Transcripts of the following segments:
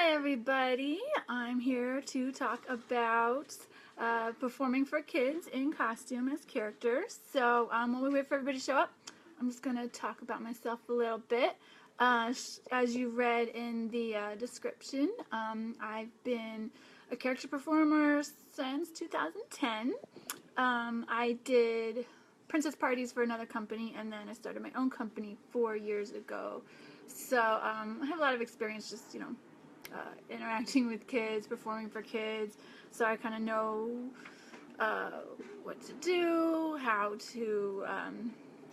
Hi everybody, I'm here to talk about performing for kids in costume as characters. So while we wait for everybody to show up, I'm just going to talk about myself a little bit. As you read in the description, I've been a character performer since 2010. I did princess parties for another company, and then I started my own company 4 years ago. So I have a lot of experience just, interacting with kids, performing for kids, so I kind of know what to do, how to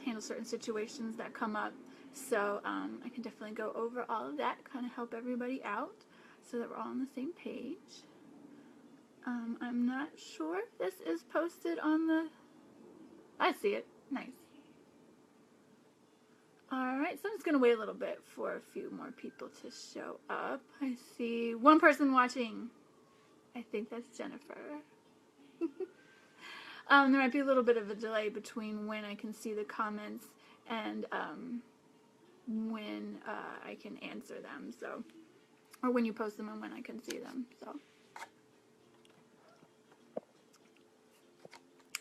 handle certain situations that come up. So I can definitely go over all of that, kind of help everybody out so that we're all on the same page. I'm not sure if this is posted on the... I see it. Nice. Alright, so I'm just going to wait a little bit for a few more people to show up. I see one person watching. I think that's Jennifer. There might be a little bit of a delay between when I can see the comments and when I can answer them, so, or when you post them and when I can see them, so.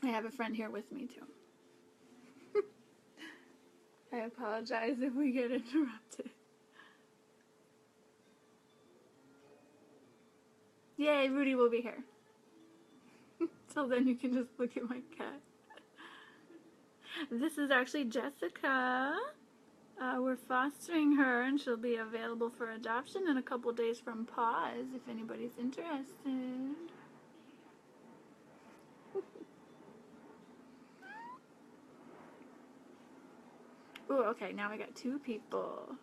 I have a friend here with me too. I apologize if we get interrupted. Yay, Rudy will be here. Till then you can just look at my cat. This is actually Jessica. We're fostering her and she'll be available for adoption in a couple days from Paws if anybody's interested. Ooh, okay, now we got 2 people.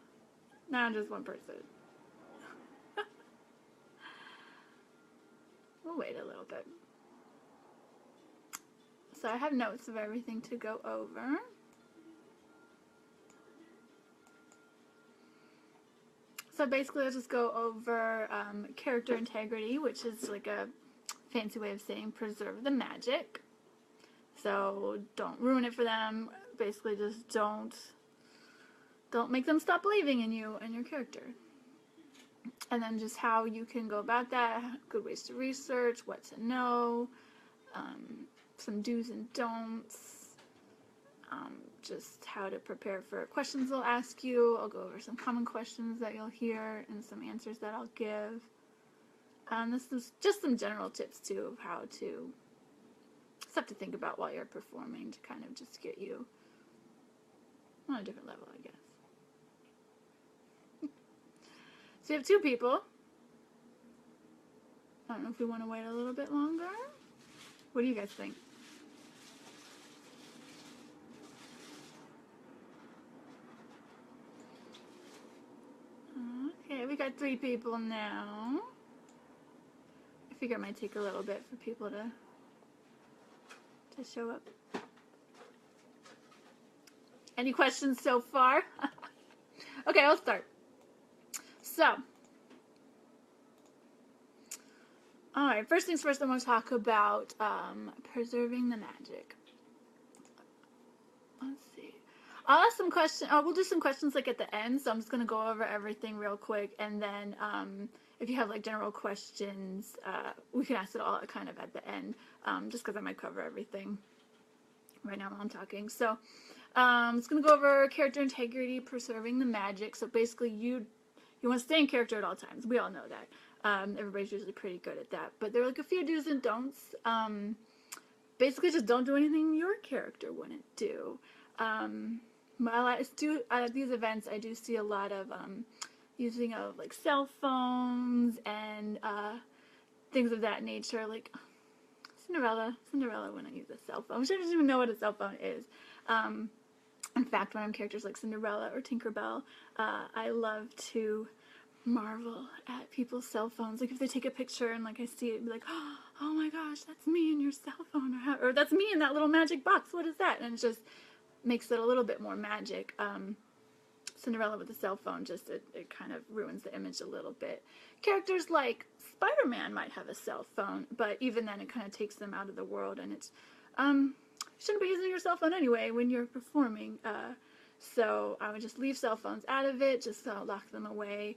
Now just 1 person. We'll wait a little bit. So I have notes of everything to go over. So basically I'll just go over character integrity, which is like a fancy way of saying preserve the magic. So don't ruin it for them. Basically just don't make them stop believing in you and your character. And then just how you can go about that, good ways to research, what to know, some do's and don'ts, just how to prepare for questions they'll ask you. I'll go over some common questions that you'll hear and some answers that I'll give. This is just some general tips too of how to stuff to think about while you're performing to kind of just get you on a different level, I guess. So you have 2 people. I don't know if we want to wait a little bit longer. What do you guys think? Okay, we got 3 people now. I figure it might take a little bit for people to show up. Any questions so far? Okay, I'll start. So, alright, first things first, I want to talk about preserving the magic. Let's see. I'll ask some questions. We'll do some questions like at the end, so I'm just going to go over everything real quick, and then if you have like general questions, we can ask it all kind of at the end, just because I might cover everything right now while I'm talking. So, I'm just going to go over character integrity, preserving the magic. So basically you want to stay in character at all times. We all know that. Everybody's usually pretty good at that. But there are like a few do's and don'ts. Basically just don't do anything your character wouldn't do. At these events, I do see a lot of using of like cell phones and things of that nature. Like Cinderella wouldn't use a cell phone. She doesn't even know what a cell phone is. In fact, when I'm characters like Cinderella or Tinkerbell, I love to marvel at people's cell phones. Like if they take a picture and like I see it, be like, oh my gosh, that's me in your cell phone, or that's me in that little magic box. What is that? And it just makes it a little bit more magic. Cinderella with a cell phone, just it kind of ruins the image a little bit. Characters like Spider-Man might have a cell phone, but even then it kind of takes them out of the world, and it's shouldn't be using your cell phone anyway when you're performing. So I would just leave cell phones out of it, just lock them away.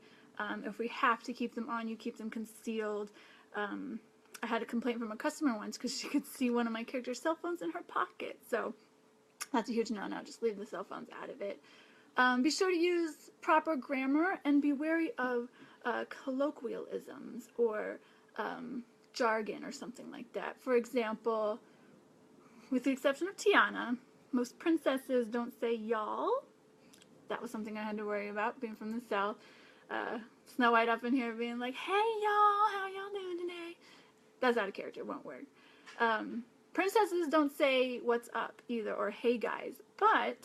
If we have to keep them on, you keep them concealed. I had a complaint from a customer once because she could see one of my character's cell phones in her pocket. So that's a huge no-no. Just leave the cell phones out of it. Be sure to use proper grammar and be wary of colloquialisms or jargon or something like that. For example, with the exception of Tiana, most princesses don't say y'all. That was something I had to worry about, being from the South. Snow White up in here being like, hey y'all, how y'all doing today? That's out of character, won't work. Princesses don't say what's up either, or hey guys, but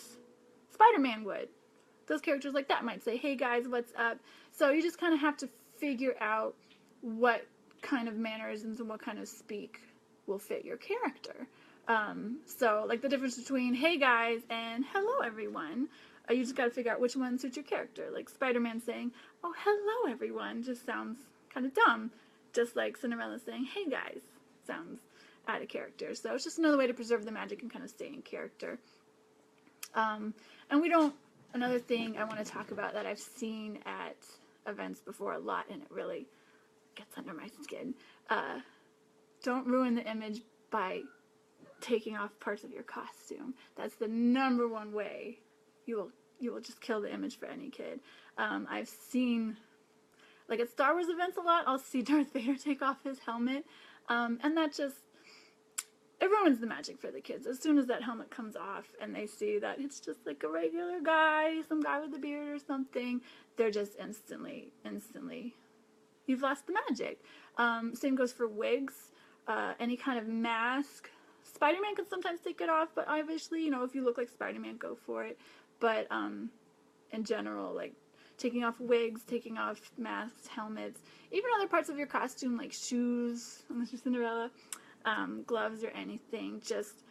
Spider-Man would. Those characters like that might say, hey guys, what's up? So you just kind of have to figure out what kind of mannerisms and what kind of speak will fit your character. So like the difference between hey guys and hello everyone, you just got to figure out which one suits your character. Like Spider-Man saying, oh hello everyone, just sounds kind of dumb. Just like Cinderella saying, hey guys, sounds out of character. So it's just another way to preserve the magic and kind of stay in character. And we don't, another thing I want to talk about that I've seen at events before a lot, and it really gets under my skin. Don't ruin the image by taking off parts of your costume. That's the number one way you will just kill the image for any kid. I've seen, like at Star Wars events a lot, I'll see Darth Vader take off his helmet, and that just, it ruins the magic for the kids. As soon as that helmet comes off and they see that it's just like a regular guy, some guy with a beard or something, they're just instantly, you've lost the magic. Same goes for wigs, any kind of mask. Spider-Man can sometimes take it off, but obviously, you know, if you look like Spider-Man, go for it. But in general, like taking off wigs, taking off masks, helmets, even other parts of your costume like shoes, unless you're Cinderella, gloves or anything, just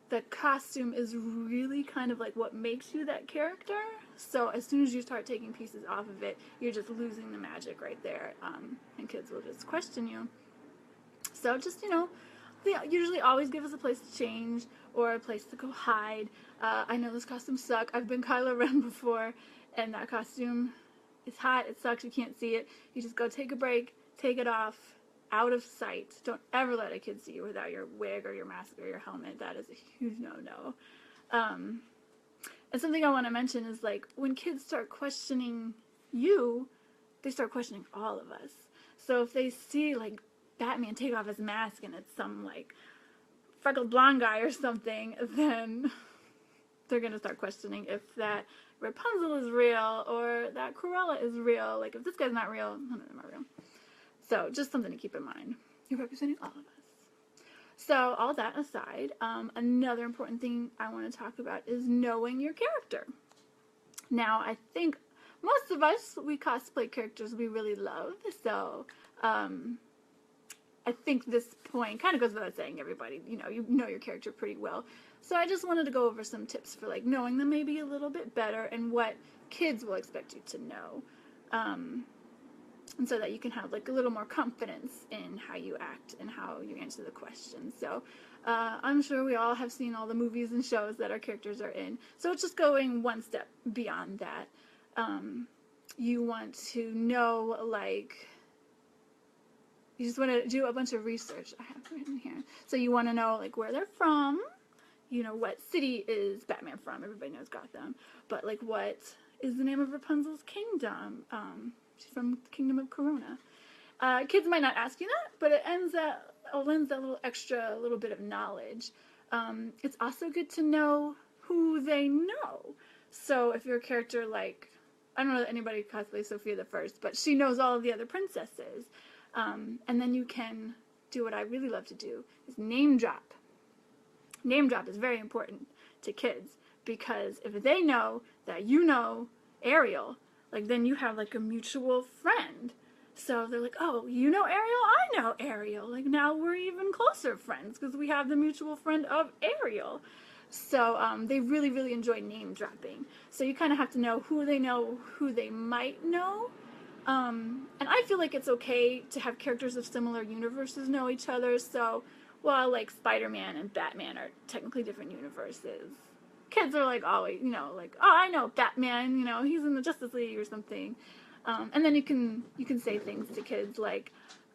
the costume is really kind of like what makes you that character. So as soon as you start taking pieces off of it, you're just losing the magic right there, and kids will just question you. So just, you know, they usually always give us a place to change or a place to go hide. I know those costumes suck. I've been Kylo Ren before, and that costume is hot. It sucks. You can't see it. You just go take a break, take it off, out of sight. Don't ever let a kid see you without your wig or your mask or your helmet. That is a huge no-no. And something I want to mention is, like, when kids start questioning you, they start questioning all of us. So if they see, like, Batman take off his mask and it's some, like, freckled blonde guy or something, then they're going to start questioning if that Rapunzel is real or that Cruella is real. Like, if this guy's not real, none of them are real. So just something to keep in mind. You're representing all of us. So all that aside, another important thing I want to talk about is knowing your character. Now, I think most of us, we cosplay characters we really love. So I think this point kind of goes without saying, everybody, you know your character pretty well. So I just wanted to go over some tips for like knowing them maybe a little bit better and what kids will expect you to know. And so that you can have like a little more confidence in how you act and how you answer the questions. So I'm sure we all have seen all the movies and shows that our characters are in. So it's just going one step beyond that. You want to know, like, you just want to do a bunch of research. I have written here. So you want to know like where they're from. You know, what city is Batman from? Everybody knows Gotham. But like, what is the name of Rapunzel's kingdom? She's from the Kingdom of Corona. Kids might not ask you that, but it lends that little bit of knowledge. It's also good to know who they know. So if you're a character like, I don't know that anybody cosplays Sophia the First, but she knows all of the other princesses. And then you can do what I really love to do, is name drop. Name drop is very important to kids, because if they know that you know Ariel, like, then you have, like, a mutual friend. So they're like, oh, you know Ariel? I know Ariel. Like, now we're even closer friends because we have the mutual friend of Ariel. So they really, really enjoy name dropping. So you kind of have to know who they might know. And I feel like it's okay to have characters of similar universes know each other. So while, like, Spider-Man and Batman are technically different universes, kids are like always, you know, like, oh, I know Batman, you know, he's in the Justice League or something. And then you can say things to kids like,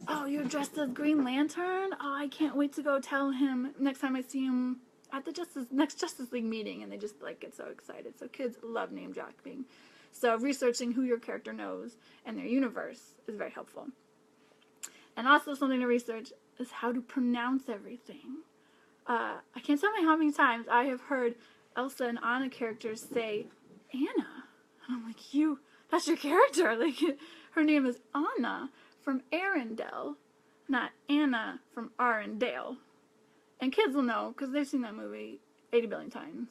oh, you're dressed as Green Lantern? Oh, I can't wait to go tell him next time I see him at the next Justice League meeting. And they just like get so excited. So kids love name dropping. So researching who your character knows and their universe is very helpful. And also something to research is how to pronounce everything. I can't tell you how many times I have heard Elsa and Anna characters say Anna. And I'm like, that's your character. Like, her name is Anna from Arendelle, not Anna from Arendelle. And kids will know because they've seen that movie 80 billion times.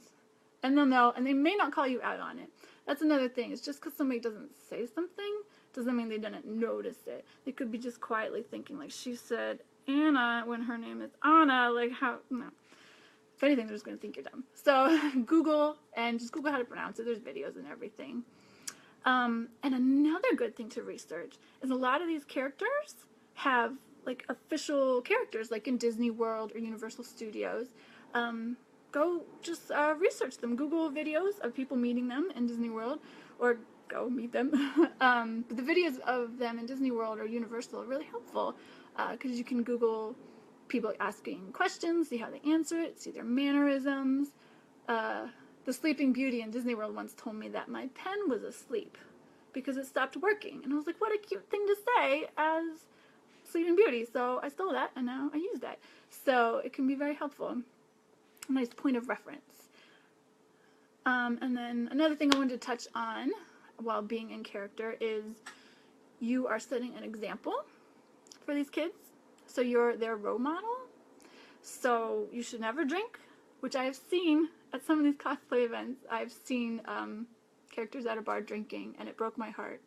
And they'll know, and they may not call you out on it. That's another thing. It's just because somebody doesn't say something doesn't mean they didn't notice it. They could be just quietly thinking, like, she said Anna when her name is Anna. Like, how? No. If anything, they're just going to think you're dumb. So Google how to pronounce it. There's videos and everything. And another good thing to research is a lot of these characters have like official characters, like in Disney World or Universal Studios. Go just research them. Google videos of people meeting them in Disney World, or go meet them. But the videos of them in Disney World or Universal are really helpful because you can Google people asking questions, see how they answer it, see their mannerisms. The Sleeping Beauty in Disney World once told me that my pen was asleep because it stopped working. And I was like, what a cute thing to say as Sleeping Beauty. So I stole that and now I use that. So it can be very helpful. A nice point of reference. And then another thing I wanted to touch on while being in character is you are setting an example for these kids. So you're their role model. So you should never drink, which I have seen at some of these cosplay events. I've seen characters at a bar drinking, and it broke my heart.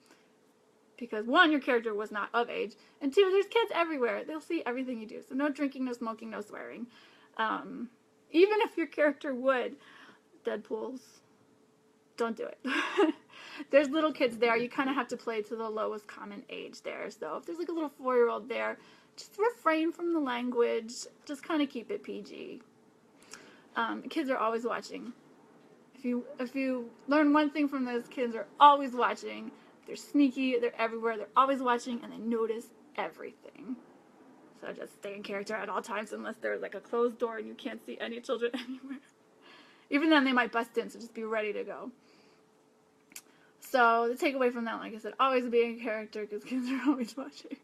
Because one, your character was not of age, and two, there's kids everywhere. They'll see everything you do. So no drinking, no smoking, no swearing. Even if your character would, Deadpool's, don't do it. There's little kids there. You kind of have to play to the lowest common age there. So if there's like a little 4-year-old there, just refrain from the language. Just kind of keep it PG. Kids are always watching. If you learn one thing from those, kids are always watching. They're sneaky. They're everywhere. They're always watching, and they notice everything. So just stay in character at all times unless there's like a closed door and you can't see any children anywhere. Even then, they might bust in, so just be ready to go. So the takeaway from that, like I said, always be in character because kids are always watching.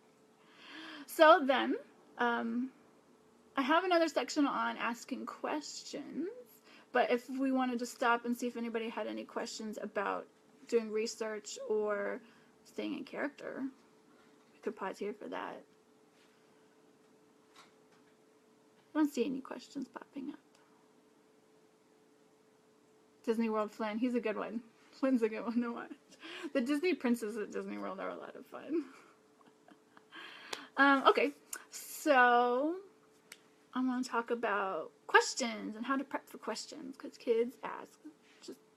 So then, I have another section on asking questions, but if we wanted to stop and see if anybody had any questions about doing research or staying in character, we could pause here for that. I don't see any questions popping up. Disney World Flynn, he's a good one. Flynn's a good one to watch. The Disney princes at Disney World are a lot of fun. Okay, so I'm going to talk about questions and how to prep for questions, because kids ask.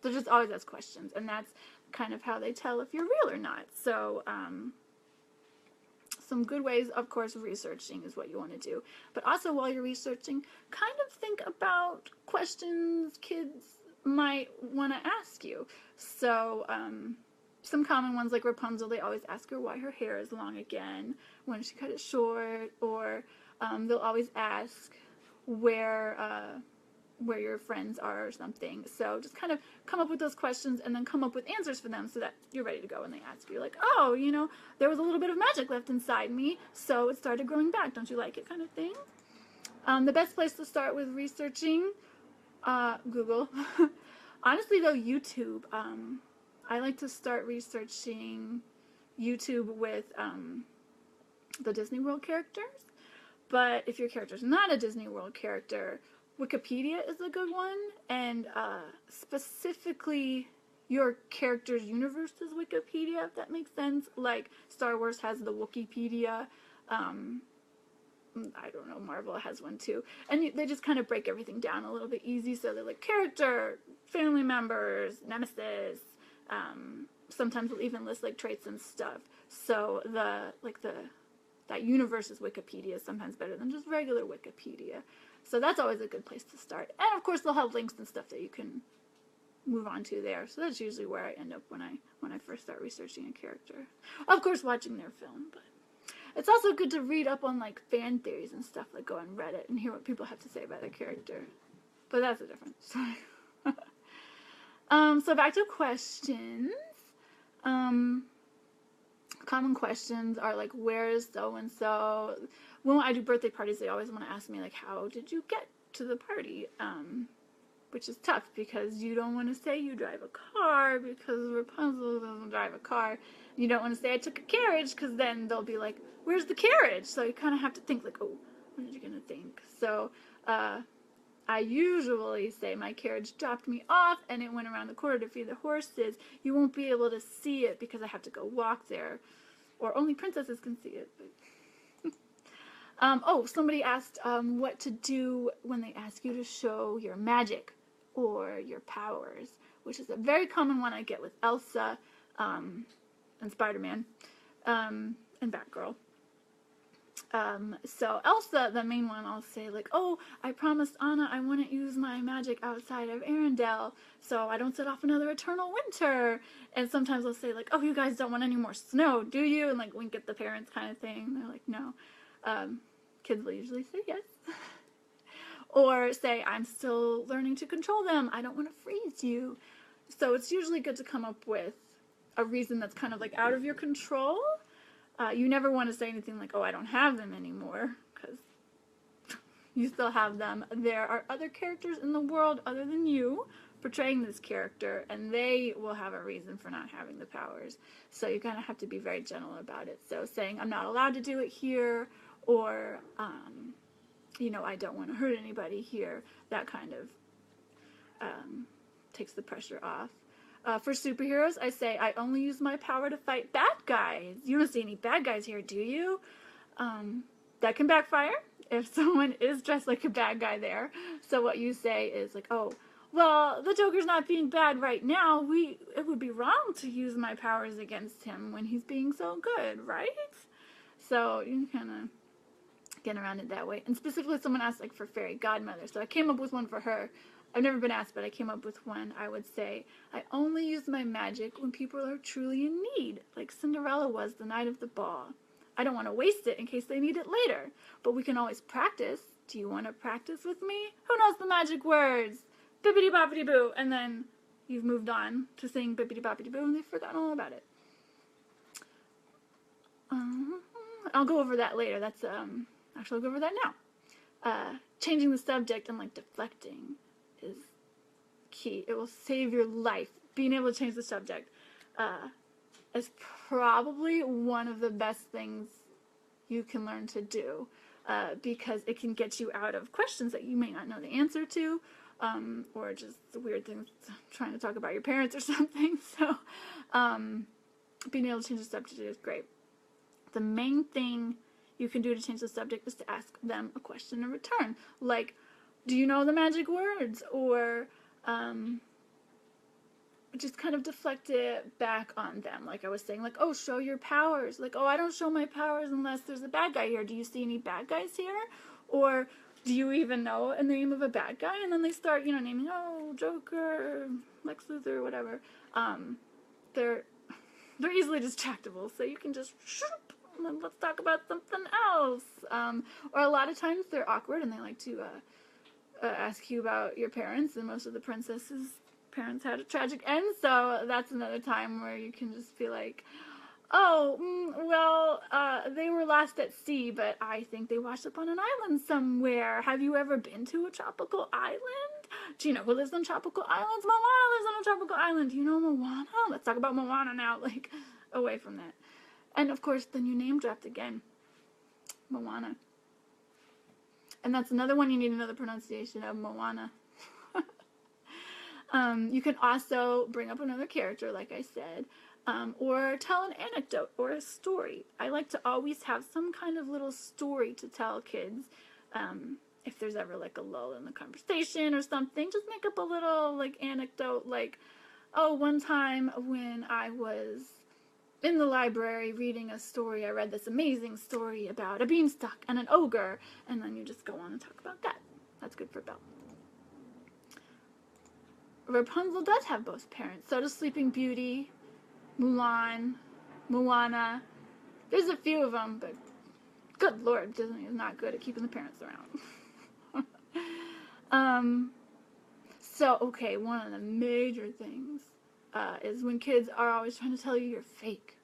They just always ask questions, and that's kind of how they tell if you're real or not. So some good ways, of course, of researching is what you want to do. But also while you're researching, kind of think about questions kids might want to ask you. So some common ones like Rapunzel, they always ask her why her hair is long again, when she cut it short, or they'll always ask where your friends are or something. So just kind of come up with those questions and then come up with answers for them so that you're ready to go when they ask you. Like, oh, you know, there was a little bit of magic left inside me, so it started growing back. Don't you like it, kind of thing? The best place to start with researching, Google. Honestly, though, YouTube. I like to start researching YouTube with the Disney World characters. But if your character's not a Disney World character, Wikipedia is a good one, and specifically your character's universe's Wikipedia, if that makes sense. Like Star Wars has the Wikipedia. I don't know, Marvel has one too. And they just kind of break everything down a little bit easy. So they're like character, family members, nemesis. Sometimes they'll even list like traits and stuff. So that universe's Wikipedia is sometimes better than just regular Wikipedia. So that's always a good place to start. And of course they'll have links and stuff that you can move on to there. So that's usually where I end up when I first start researching a character. Of course, watching their film, but it's also good to read up on like fan theories and stuff, like go on Reddit and hear what people have to say about their character. But that's a different story. So back to questions. Common questions are like, where is so-and-so? When I do birthday parties, they always want to ask me, like, how did you get to the party? Which is tough because you don't want to say you drive a car because Rapunzel doesn't drive a car. You don't want to say I took a carriage because then they'll be like, where's the carriage? So you kind of have to think like, oh, what are you going to think? So I usually say my carriage dropped me off and it went around the corner to feed the horses. You won't be able to see it because I have to go walk there. Or only princesses can see it. But somebody asked what to do when they ask you to show your magic or your powers, which is a very common one I get with Elsa and Spider-Man and Batgirl. So Elsa, the main one, I'll say like, oh, I promised Anna I wouldn't use my magic outside of Arendelle, so I don't set off another eternal winter. And sometimes I'll say like, oh, you guys don't want any more snow, do you? And like wink at the parents kind of thing. They're like, no. Kids will usually say yes. Or say, I'm still learning to control them. I don't want to freeze you. So it's usually good to come up with a reason that's kind of like out of your control. You never want to say anything like, oh, I don't have them anymore, because you still have them. There are other characters in the world other than you portraying this character, and they will have a reason for not having the powers. So you kind of have to be very gentle about it. So saying, I'm not allowed to do it here, or, I don't want to hurt anybody here, that kind of takes the pressure off. For superheroes, I say, I only use my power to fight bad guys. You don't see any bad guys here, do you? That can backfire if someone is dressed like a bad guy there. So what you say is like, oh, well, the Joker's not being bad right now. It would be wrong to use my powers against him when he's being so good, right? So you can kind of get around it that way. And specifically, someone asked like for fairy godmother. So I came up with one for her. I've never been asked, but I came up with one. I would say, I only use my magic when people are truly in need, like Cinderella was the night of the ball. I don't want to waste it in case they need it later, but we can always practice. Do you want to practice with me? Who knows the magic words? Bippity-boppity-boo. And then you've moved on to saying bippity-boppity-boo, and they've forgotten all about it. I'll go over that later. Actually, I'll go over that now. Changing the subject and, like, deflecting is key. It will save your life. Being able to change the subject is probably one of the best things you can learn to do because it can get you out of questions that you may not know the answer to, or just weird things, trying to talk about your parents or something. So being able to change the subject is great. The main thing you can do to change the subject is to ask them a question in return, like, do you know the magic words? Or just kind of deflect it back on them. Like I was saying, like, oh, show your powers. Like, oh, I don't show my powers unless there's a bad guy here. Do you see any bad guys here? Or do you even know a name of a bad guy? And then they start, naming, oh, Joker, Lex Luthor, whatever. They're easily distractible, so you can just shoop, and then let's talk about something else. Or a lot of times they're awkward and they like to ask you about your parents, and most of the princesses' parents had a tragic end, so that's another time where you can just be like, oh, they were lost at sea, but I think they washed up on an island somewhere. Have you ever been to a tropical island? Do you know who lives on tropical islands? Moana lives on a tropical island. Do you know Moana? Let's talk about Moana now, like, away from that. And, of course, then you name dropped again. Moana. And that's another one you need to know the pronunciation of, Moana. You can also bring up another character, like I said, or tell an anecdote or a story. I like to always have some kind of little story to tell kids. If there's ever, like, a lull in the conversation or something, just make up a little, like, anecdote, like, oh, one time when I was in the library reading a story, I read this amazing story about a beanstalk and an ogre, and then you just go on and talk about that. That's good for Belle. Rapunzel does have both parents. So does Sleeping Beauty, Mulan, Moana. There's a few of them, but good Lord, Disney is not good at keeping the parents around. So, okay, one of the major things is when kids are always trying to tell you you're fake.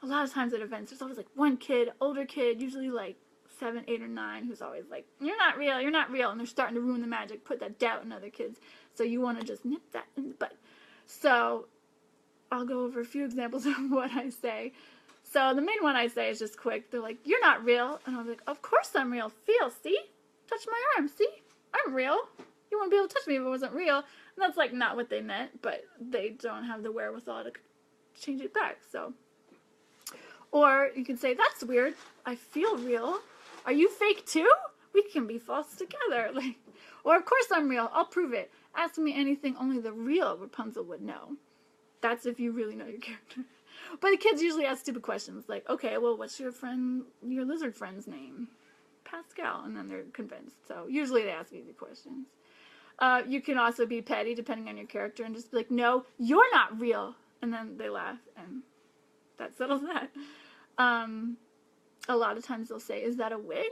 A lot of times at events, there's always like one kid, older kid, usually like 7, 8, or 9, who's always like, you're not real, and they're starting to ruin the magic, put that doubt in other kids. So you want to just nip that in the bud. So I'll go over a few examples of what I say. So the main one I say is just quick. They're like, you're not real. And I'll be like, of course I'm real. Feel, see? Touch my arm, see? I'm real. You wouldn't be able to touch me if it wasn't real. And that's like not what they meant, but they don't have the wherewithal to change it back. So, or you can say, that's weird. I feel real. Are you fake too? We can be false together. Like, or of course I'm real. I'll prove it. Ask me anything only the real Rapunzel would know. That's if you really know your character. But the kids usually ask stupid questions like, okay, well, what's your lizard friend's name? Pascal. And then they're convinced. So usually they ask easy questions. You can also be petty depending on your character and just be like, no, you're not real. And then they laugh and that settles that. A lot of times they'll say, is that a wig?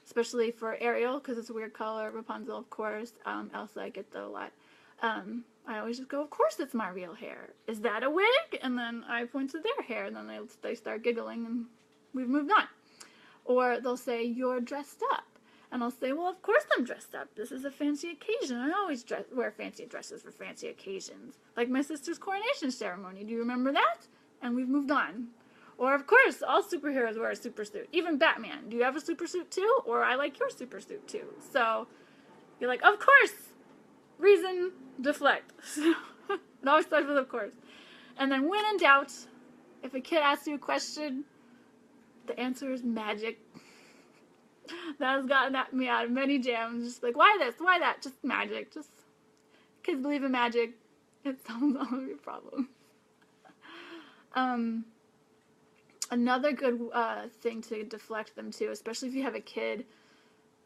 Especially for Ariel, because it's a weird color. Rapunzel, of course. Elsa, I get that a lot. I always just go, of course it's my real hair. Is that a wig? And then I point to their hair, and then they start giggling, and we've moved on. Or they'll say, you're dressed up. And I'll say, well, of course I'm dressed up. This is a fancy occasion. I always wear fancy dresses for fancy occasions. Like my sister's coronation ceremony. Do you remember that? And we've moved on. Or, of course, all superheroes wear a super suit. Even Batman. Do you have a super suit too? Or I like your super suit too. So you're like, of course. Reason, deflect. It always starts with of course. And then when in doubt, if a kid asks you a question, the answer is magic. That has gotten me out of many jams. Just like, why this? Why that? Just magic. Just kids believe in magic. It solves all of your problems. Another good thing to deflect them to, especially if you have a kid,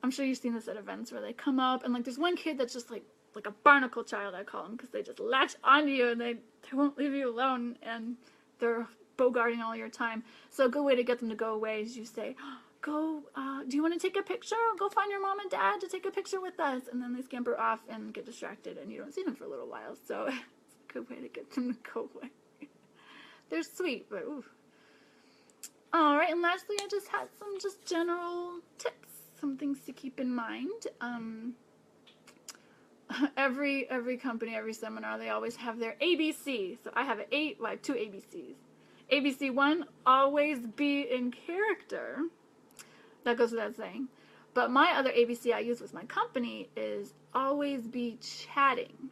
I'm sure you've seen this at events where they come up and like there's one kid that's just like a barnacle child, I call them, because they just latch onto you and they won't leave you alone and they're bogarting all your time. So a good way to get them to go away is you say, do you want to take a picture? Go find your mom and dad to take a picture with us. And then they scamper off and get distracted and you don't see them for a little while. So it's a good way to get them to go away. They're sweet, but ooh. All right, and lastly, I just had some general tips, some things to keep in mind. Every company, every seminar, they always have their ABC. So I have I have 2 ABCs. ABC 1, always be in character. That goes without saying. But my other ABC I use with my company is always be chatting.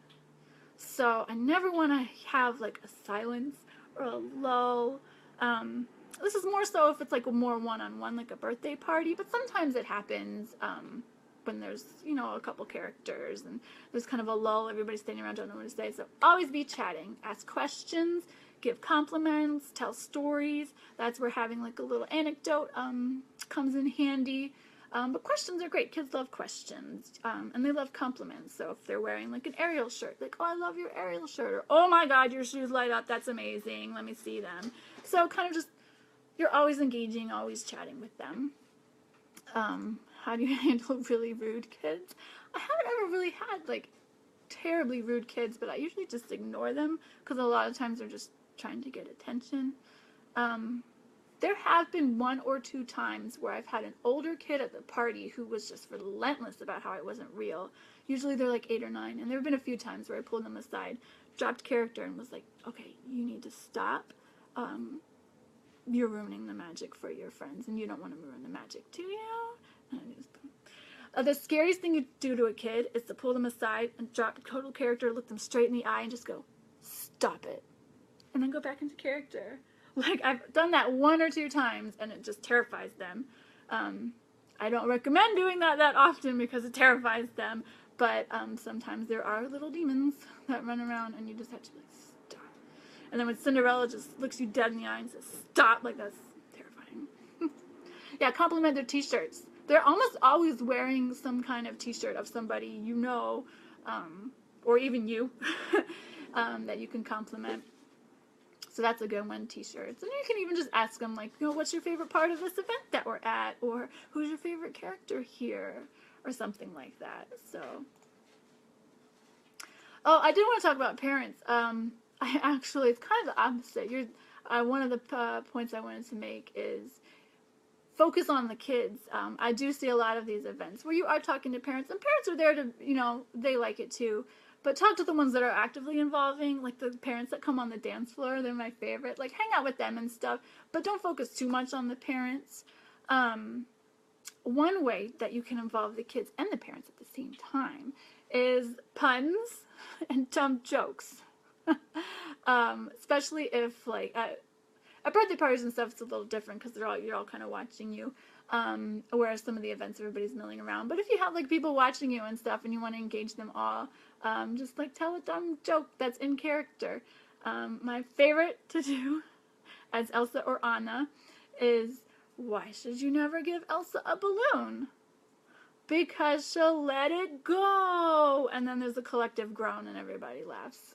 So I never want to have like a silence or a lull. This is more so if it's like a more one-on-one, like a birthday party, but sometimes it happens when there's, a couple characters and there's kind of a lull, everybody's standing around, don't know what to say. So always be chatting, ask questions, give compliments, tell stories. That's where having like a little anecdote comes in handy. But questions are great. Kids love questions, and they love compliments. So if they're wearing like an Ariel shirt, like, oh, I love your Ariel shirt, or oh my God, your shoes light up, that's amazing, let me see them. So kind of just, you're always engaging, always chatting with them. How do you handle really rude kids? I haven't ever really had like terribly rude kids, but I usually just ignore them because a lot of times they're just trying to get attention. There have been 1 or 2 times where I've had an older kid at the party who was just relentless about how I wasn't real. Usually they're like 8 or 9, and there have been a few times where I pulled them aside, dropped character, and was like, okay, you need to stop. You're ruining the magic for your friends, and you don't want to ruin the magic too, And I just, the scariest thing you do to a kid is to pull them aside and drop total character, look them straight in the eye, and just go, stop it. And then go back into character. Like, I've done that 1 or 2 times, and it just terrifies them. I don't recommend doing that often because it terrifies them, but sometimes there are little demons that run around, and you just have to be like, stop. And then when Cinderella just looks you dead in the eye and says, stop, like, that's terrifying. Yeah, compliment their t-shirts. They're almost always wearing some kind of t-shirt of somebody or even you, that you can compliment. So that's a good one, t-shirts. And you can even just ask them, like, you know, what's your favorite part of this event that we're at? Or who's your favorite character here? Or something like that. So, oh, I did want to talk about parents. I actually, it's kind of the opposite. One of the points I wanted to make is focus on the kids. I do see a lot of these events where you are talking to parents, and parents are there to, you know, they like it too. But talk to the ones that are actively involving, like the parents that come on the dance floor. They're my favorite. Like, hang out with them and stuff, but don't focus too much on the parents. One way that you can involve the kids and the parents at the same time is puns and dumb jokes. Especially if, like, at birthday parties and stuff, it's a little different because you're all kind of watching you. Whereas some of the events, everybody's milling around. But if you have, like, people watching you and stuff and you want to engage them all, just, like, tell a dumb joke that's in character. My favorite to do as Elsa or Anna is, why should you never give Elsa a balloon? Because she'll let it go. And then there's a collective groan and everybody laughs.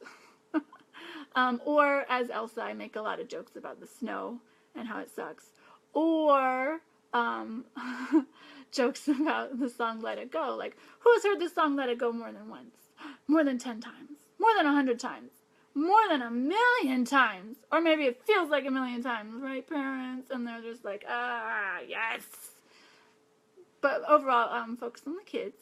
Or as Elsa, I make a lot of jokes about the snow and how it sucks. Or jokes about the song Let It Go. Like, who's heard the song Let It Go more than once? More than 10 times? More than 100 times? More than 1,000,000 times? Or maybe it feels like 1,000,000 times, right, parents? And they're just like, ah, yes. But overall, focus on the kids.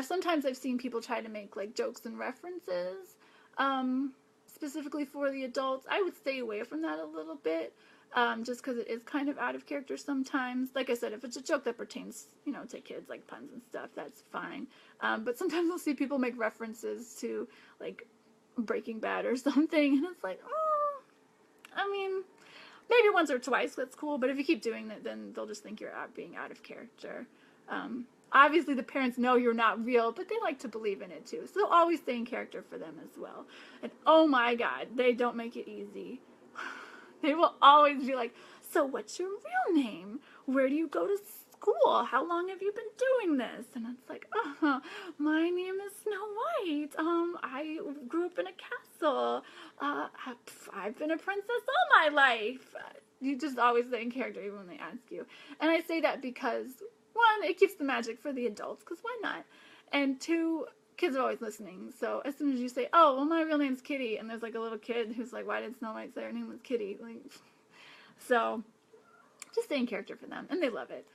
Sometimes I've seen people try to make, like, jokes and references, specifically for the adults. I would stay away from that a little bit, just because it is kind of out of character sometimes. Like I said, if it's a joke that pertains, you know, to kids, like puns and stuff, that's fine. But sometimes I'll see people make references to, like, Breaking Bad or something, and it's like, oh, I mean, maybe once or twice, that's cool, but if you keep doing it, then they'll just think you're being out of character. Obviously, the parents know you're not real, but they like to believe in it, too. So always stay in character for them as well. And, oh, my God, they don't make it easy. They will always be like, so what's your real name? Where do you go to school? How long have you been doing this? And it's like, my name is Snow White. I grew up in a castle. I've been a princess all my life. You just always stay in character even when they ask you. And I say that because, one, it keeps the magic for the adults, because why not? And two, kids are always listening. So as soon as you say, oh, well, my real name's Kitty, and there's, like, a little kid who's like, why did Snow White say her name was Kitty? Like, so just stay in character for them, and they love it.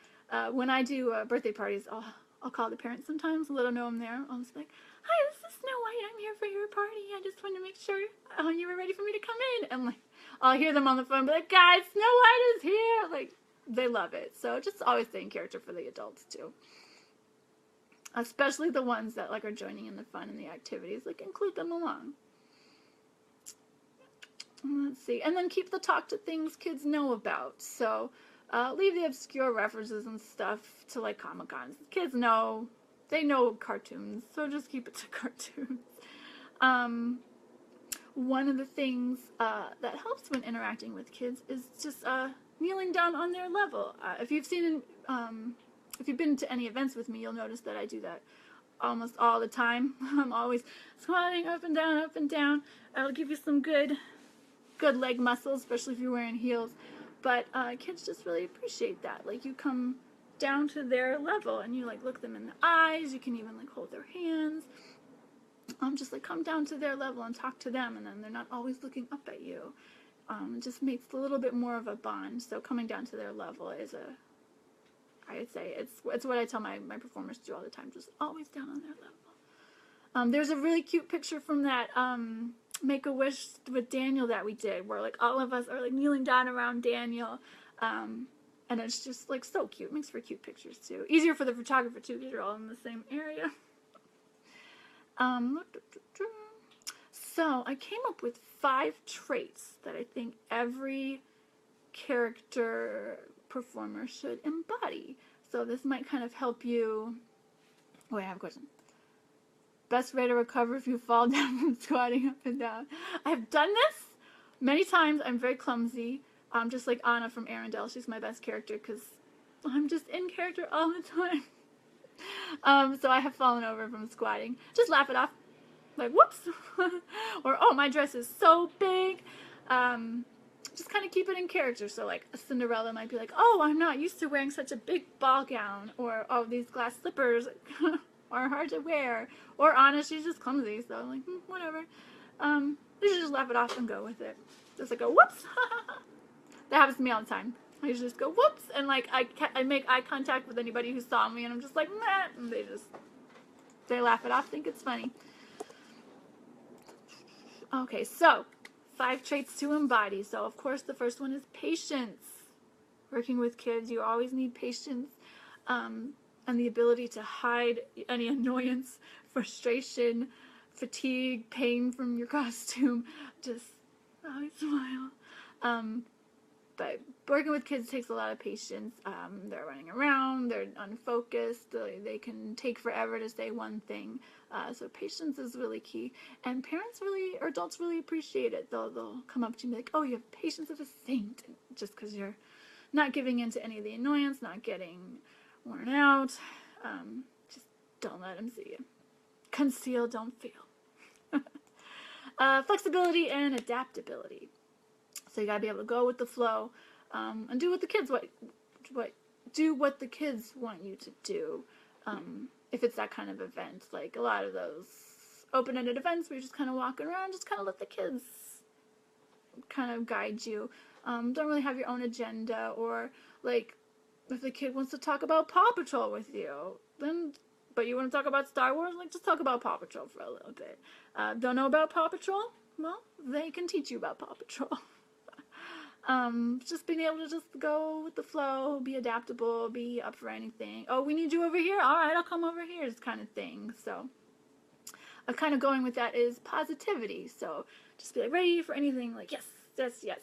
When I do birthday parties, I'll call the parents sometimes, let them know I'm there. I'll just be like, hi, this is Snow White. I'm here for your party. I just wanted to make sure you were ready for me to come in. And, like, I'll hear them on the phone be like, guys, Snow White is here. Like, they love it. So just always stay in character for the adults, too. Especially the ones that, like, are joining in the fun and the activities. Like, include them along. Let's see. And then keep the talk to things kids know about. So leave the obscure references and stuff to, like, Comic-Cons. Kids know. They know cartoons. So just keep it to cartoons. One of the things that helps when interacting with kids is just kneeling down on their level. If you've been to any events with me, you'll notice that I do that almost all the time. I'm always squatting up and down, up and down. I'll give you some good leg muscles, especially if you're wearing heels. But kids just really appreciate that. Like, you come down to their level and you, like, look them in the eyes. You can even, like, hold their hands. Just, like, come down to their level and talk to them, and then they're not always looking up at you. It just makes a little bit more of a bond. So coming down to their level is I would say, it's what I tell my performers to do all the time, just always down on their level. There's a really cute picture from that Make-A-Wish with Daniel that we did, where, like, all of us are, like, kneeling down around Daniel, and it's just, like, so cute. It makes for cute pictures, too. Easier for the photographer, too, because you're all in the same area. So I came up with 5 traits that I think every character performer should embody. So this might kind of help you. Wait, I have a question. Best way to recover if you fall down from squatting up and down. I've done this many times. I'm very clumsy. Just like Anna from Arendelle. She's my best character because I'm just in character all the time. So I have fallen over from squatting. Just laugh it off. Like, whoops. Or, oh, my dress is so big. Just kind of keep it in character. So, like, a Cinderella might be like, oh, I'm not used to wearing such a big ball gown. Or, oh, these glass slippers are hard to wear. Or, Anna, she's just clumsy. So, like, whatever. You should just laugh it off and go with it. Just like, go, whoops. That happens to me all the time. I usually just go, whoops. And, like, I make eye contact with anybody who saw me. And I'm just like, meh. And they laugh it off, think it's funny. Okay, so 5 traits to embody. So, of course, the first one is patience. Working with kids, you always need patience and the ability to hide any annoyance, frustration, fatigue, pain from your costume. Just always smile. But working with kids takes a lot of patience. They're running around, they're unfocused, they can take forever to say one thing. So patience is really key. And parents really, or adults really appreciate it. They'll come up to you and be like, oh, you have patience of a saint. Just because you're not giving in to any of the annoyance, not getting worn out. Just don't let them see you. Conceal, don't feel. Flexibility and adaptability. So you gotta be able to go with the flow, and do what the kids want you to do. If it's that kind of event, like a lot of those open-ended events where you're just kind of walking around, just kind of let the kids kind of guide you. Don't really have your own agenda, or like if the kid wants to talk about Paw Patrol with you, but you want to talk about Star Wars, like just talk about Paw Patrol for a little bit. Don't know about Paw Patrol? Well, they can teach you about Paw Patrol. Just being able to just go with the flow, be adaptable, be up for anything. Oh, we need you over here? All right, I'll come over here, this kind of thing. So, kind of going with that is positivity. So, just be like ready for anything, like yes, yes, yes.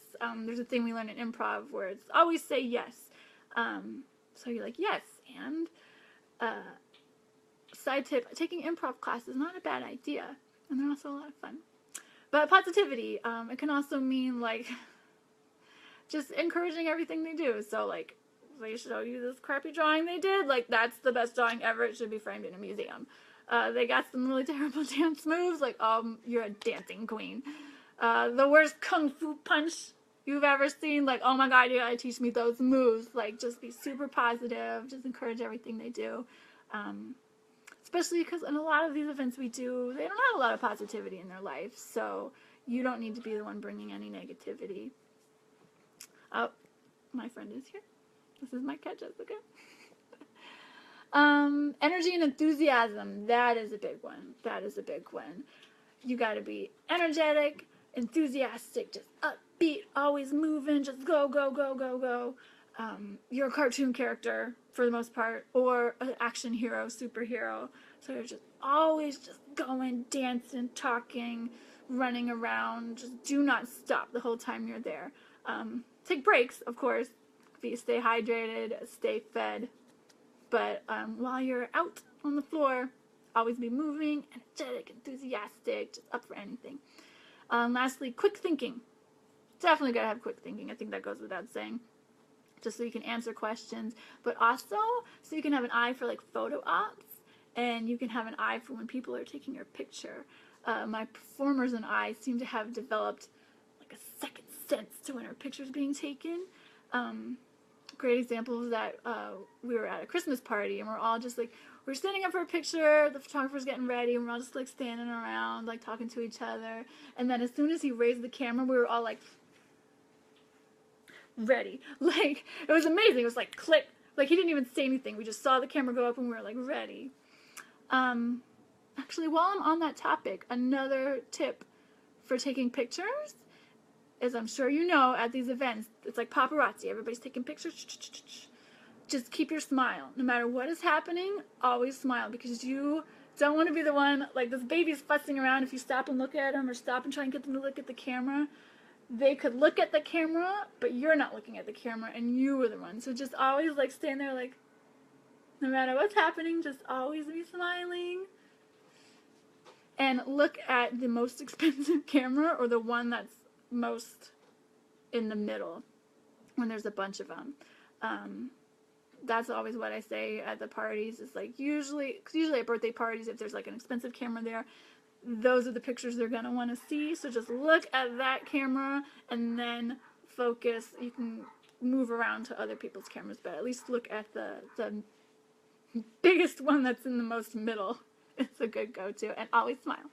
There's a thing we learn in improv where it's always say yes. So you're like, yes, and side tip, taking improv class is not a bad idea, and they're also a lot of fun. But positivity, it can also mean like just encouraging everything they do. So like, they show you this crappy drawing they did, like that's the best drawing ever, it should be framed in a museum. They got some really terrible dance moves, like you're a dancing queen. The worst kung fu punch you've ever seen, like oh my god, you gotta teach me those moves. Like just be super positive, just encourage everything they do. Especially because in a lot of these events we do, they don't have a lot of positivity in their life, so you don't need to be the one bringing any negativity. Oh, my friend is here. This is my cat, Jessica. Energy and enthusiasm. That is a big one. That is a big one. You got to be energetic, enthusiastic, just upbeat, always moving, just go, go, go, go, go. You're a cartoon character for the most part, or an action hero, superhero. So you're just always just going, dancing, talking, running around. Just do not stop the whole time you're there. Take breaks, of course. Stay hydrated, stay fed. But while you're out on the floor, always be moving, energetic, enthusiastic, just up for anything. Lastly, quick thinking. Definitely gotta have quick thinking. I think that goes without saying. Just so you can answer questions, but also so you can have an eye for like photo ops, and you can have an eye for when people are taking your picture. My performers and I seem to have developed like a second sense to when our picture's being taken. Great example is that we were at a Christmas party and we're all just like, we're standing up for a picture, the photographer's getting ready, and we're all just like standing around, like talking to each other. And then as soon as he raised the camera, we were all like, ready. Like, it was amazing. It was like click. Like, he didn't even say anything. We just saw the camera go up and we were like, ready. Actually, while I'm on that topic, another tip for taking pictures is, I'm sure you know, at these events, it's like paparazzi. Everybody's taking pictures. Just keep your smile. No matter what is happening, always smile, because you don't want to be the one, like this baby's fussing around. If you stop and look at him or stop and try and get them to look at the camera, they could look at the camera, but you're not looking at the camera, and you were the one. So just always like stand there, like, no matter what's happening, just always be smiling. And look at the most expensive camera, or the one that's most in the middle when there's a bunch of them. that's always what I say at the parties. It's like usually at birthday parties, if there's like an expensive camera there, those are the pictures they're gonna want to see. So just look at that camera and then focus. You can move around to other people's cameras, but at least look at the biggest one that's in the most middle. It's a good go-to, and always smile.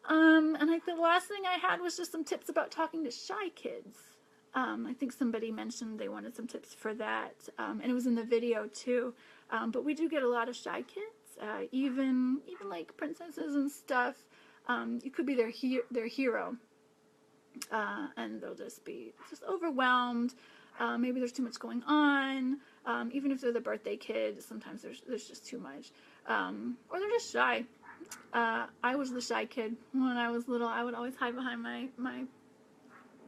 And the last thing I had was just some tips about talking to shy kids. I think somebody mentioned they wanted some tips for that, and it was in the video too. But we do get a lot of shy kids, even like princesses and stuff. You could be their hero, and they'll just be overwhelmed. Maybe there's too much going on. Even if they're the birthday kid, sometimes there's just too much, or they're just shy. I was the shy kid when I was little. I would always hide behind my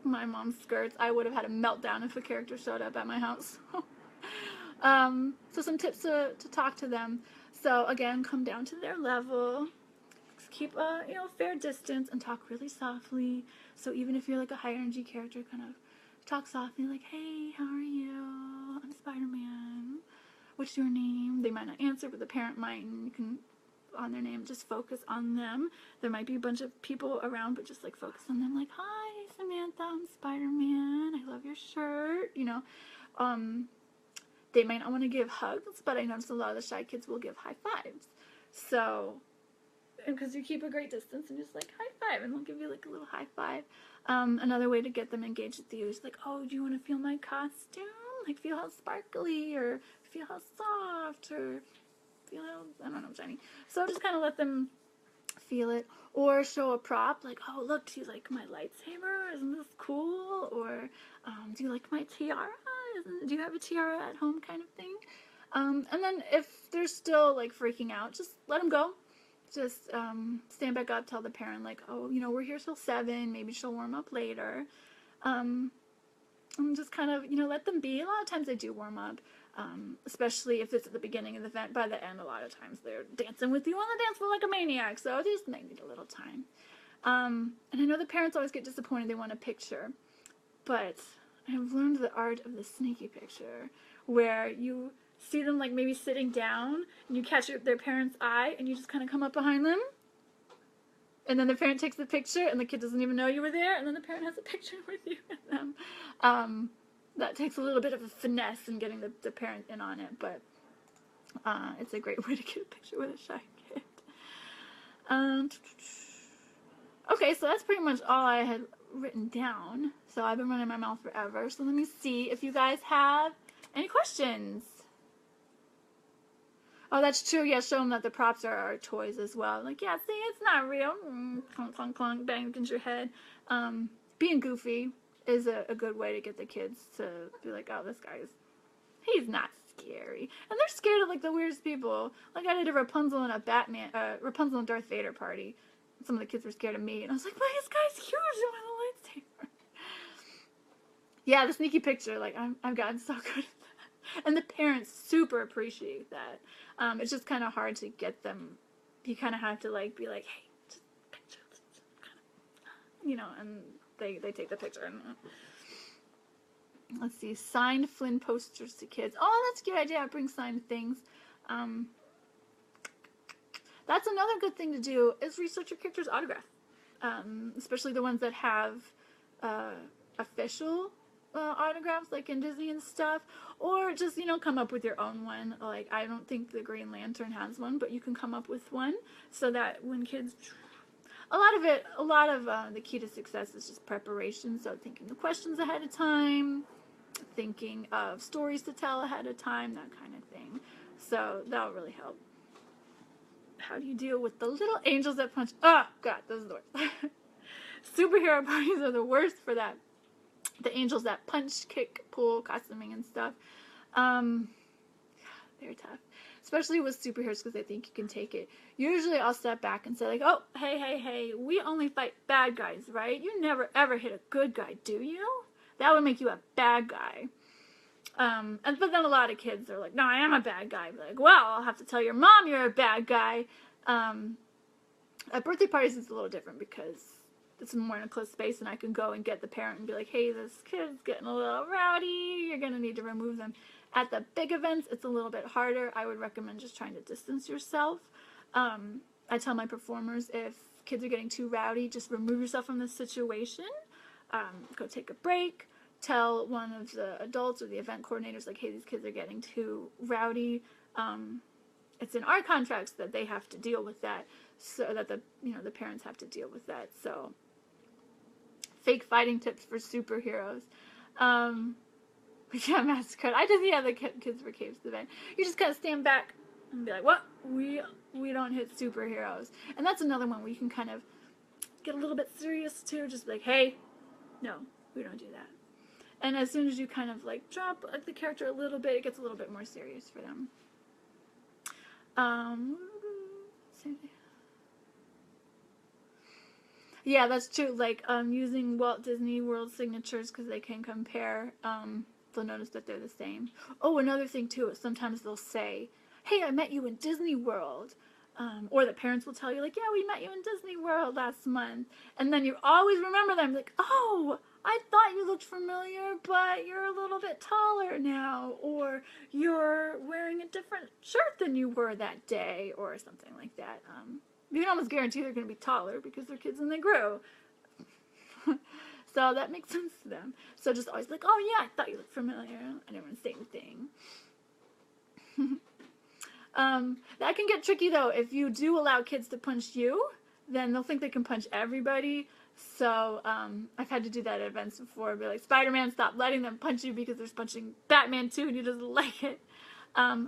mom's skirts. I would have had a meltdown if a character showed up at my house. So some tips to talk to them. So again, come down to their level. Keep a fair distance and talk really softly. So even if you're like a high energy character, kind of talk softly, like, "Hey, how are you? I'm Spider-Man. What's your name?" They might not answer, but the parent might, and you can on their name, just focus on them. There might be a bunch of people around, but just like focus on them, like, "Hi, Samantha, I'm Spider-Man. I love your shirt." They might not want to give hugs, but I noticed a lot of the shy kids will give high fives. So, because you keep a great distance and just like high five, and they'll give you like a little high five. Another way to get them engaged with you is like, "Oh, do you want to feel my costume? Like, feel how sparkly, or feel how soft, or feel how, I don't know, shiny." So just kind of let them feel it, or show a prop like, "Oh, look, do you like my lightsaber? Isn't this cool?" Or "Do you like my tiara? Do you have a tiara at home?" kind of thing. And then if they're still like freaking out, just let them go. Just stand back up, tell the parent like, "Oh, we're here till 7. Maybe she'll warm up later." And just kind of let them be. A lot of times they do warm up. Especially if it's at the beginning of the event. By the end, a lot of times they're dancing with you on the dance floor like a maniac, so they just might need a little time. And I know the parents always get disappointed, they want a picture, but I've learned the art of the sneaky picture, where you see them like maybe sitting down, and you catch their parent's eye, and you just kind of come up behind them, and then the parent takes the picture, and the kid doesn't even know you were there, and then the parent has a picture with you and them. That takes a little bit of a finesse in getting the parent in on it, but it's a great way to get a picture with a shy kid. Okay, so that's pretty much all I had written down. So I've been running my mouth forever. So let me see if you guys have any questions. Oh, that's true. Yeah, show them that the props are toys as well. Like, yeah, see, it's not real. Clunk, clunk, clunk, bang against your head. Being goofy is a good way to get the kids to be like, "Oh, he's not scary." And they're scared of like the weirdest people. Like I did a Rapunzel and Rapunzel and Darth Vader party. Some of the kids were scared of me, and I was like, "But this guy's huge with a lightsaber." Yeah, the sneaky picture. Like I've gotten so good at that, and the parents super appreciate that. It's just kind of hard to get them. You kind of have to like be like, "Hey, just picture," and they take the picture. And let's see, signed Flynn posters to kids. Oh, that's a good idea. Bring signed things. That's another good thing to do, is research your character's autograph, especially the ones that have official autographs, like in Disney and stuff, or just come up with your own one. Like I don't think the Green Lantern has one, but you can come up with one so that when kids. A lot of the key to success is just preparation. So thinking of questions ahead of time, thinking of stories to tell ahead of time, that kind of thing. So that'll really help. How do you deal with the little angels that punch? Oh, God, those are the worst. Superhero parties are the worst for that. The angels that punch, kick, pull, costuming and stuff. They're tough. Especially with superheroes, because they think you can take it. Usually I'll step back and say like, "Oh, hey, we only fight bad guys, right? You never ever hit a good guy, do you? That would make you a bad guy." But then a lot of kids are like, "No, I am a bad guy." But like, "Well, I'll have to tell your mom you're a bad guy." At birthday parties it's a little different because that's more in a closed space, and I can go and get the parent and be like, hey, this kid's getting a little rowdy, you're going to need to remove them. At the big events, it's a little bit harder. I would recommend just trying to distance yourself. I tell my performers, if kids are getting too rowdy, just remove yourself from the situation. Go take a break. Tell one of the adults or the event coordinators, like, hey, these kids are getting too rowdy. It's in our contracts that they have to deal with that, so that the parents have to deal with that. So, fake fighting tips for superheroes. Yeah, massacre. I did the other Kids for Caves event. You just kind of stand back and be like, what? We don't hit superheroes. And that's another one where you can kind of get a little bit serious too. Just be like, hey, no, we don't do that. And as soon as you kind of like drop like the character a little bit, it gets a little bit more serious for them. Yeah, that's true. Like using Walt Disney World signatures, because they can compare. They'll notice that they're the same. Oh, another thing too is sometimes they'll say, hey, I met you in Disney World. Or the parents will tell you, like, yeah, we met you in Disney World last month. And then you always remember them, like, oh, I thought you looked familiar, but you're a little bit taller now. Or you're wearing a different shirt than you were that day, or something like that. You can almost guarantee they're going to be taller because they're kids and they grew. So that makes sense to them. So just always like, oh yeah, I thought you looked familiar. I didn't want to say anything. That can get tricky though. If you do allow kids to punch you, then they'll think they can punch everybody. So I've had to do that at events before. Be like, Spider-Man, stop letting them punch you because they're punching Batman too and he doesn't like it.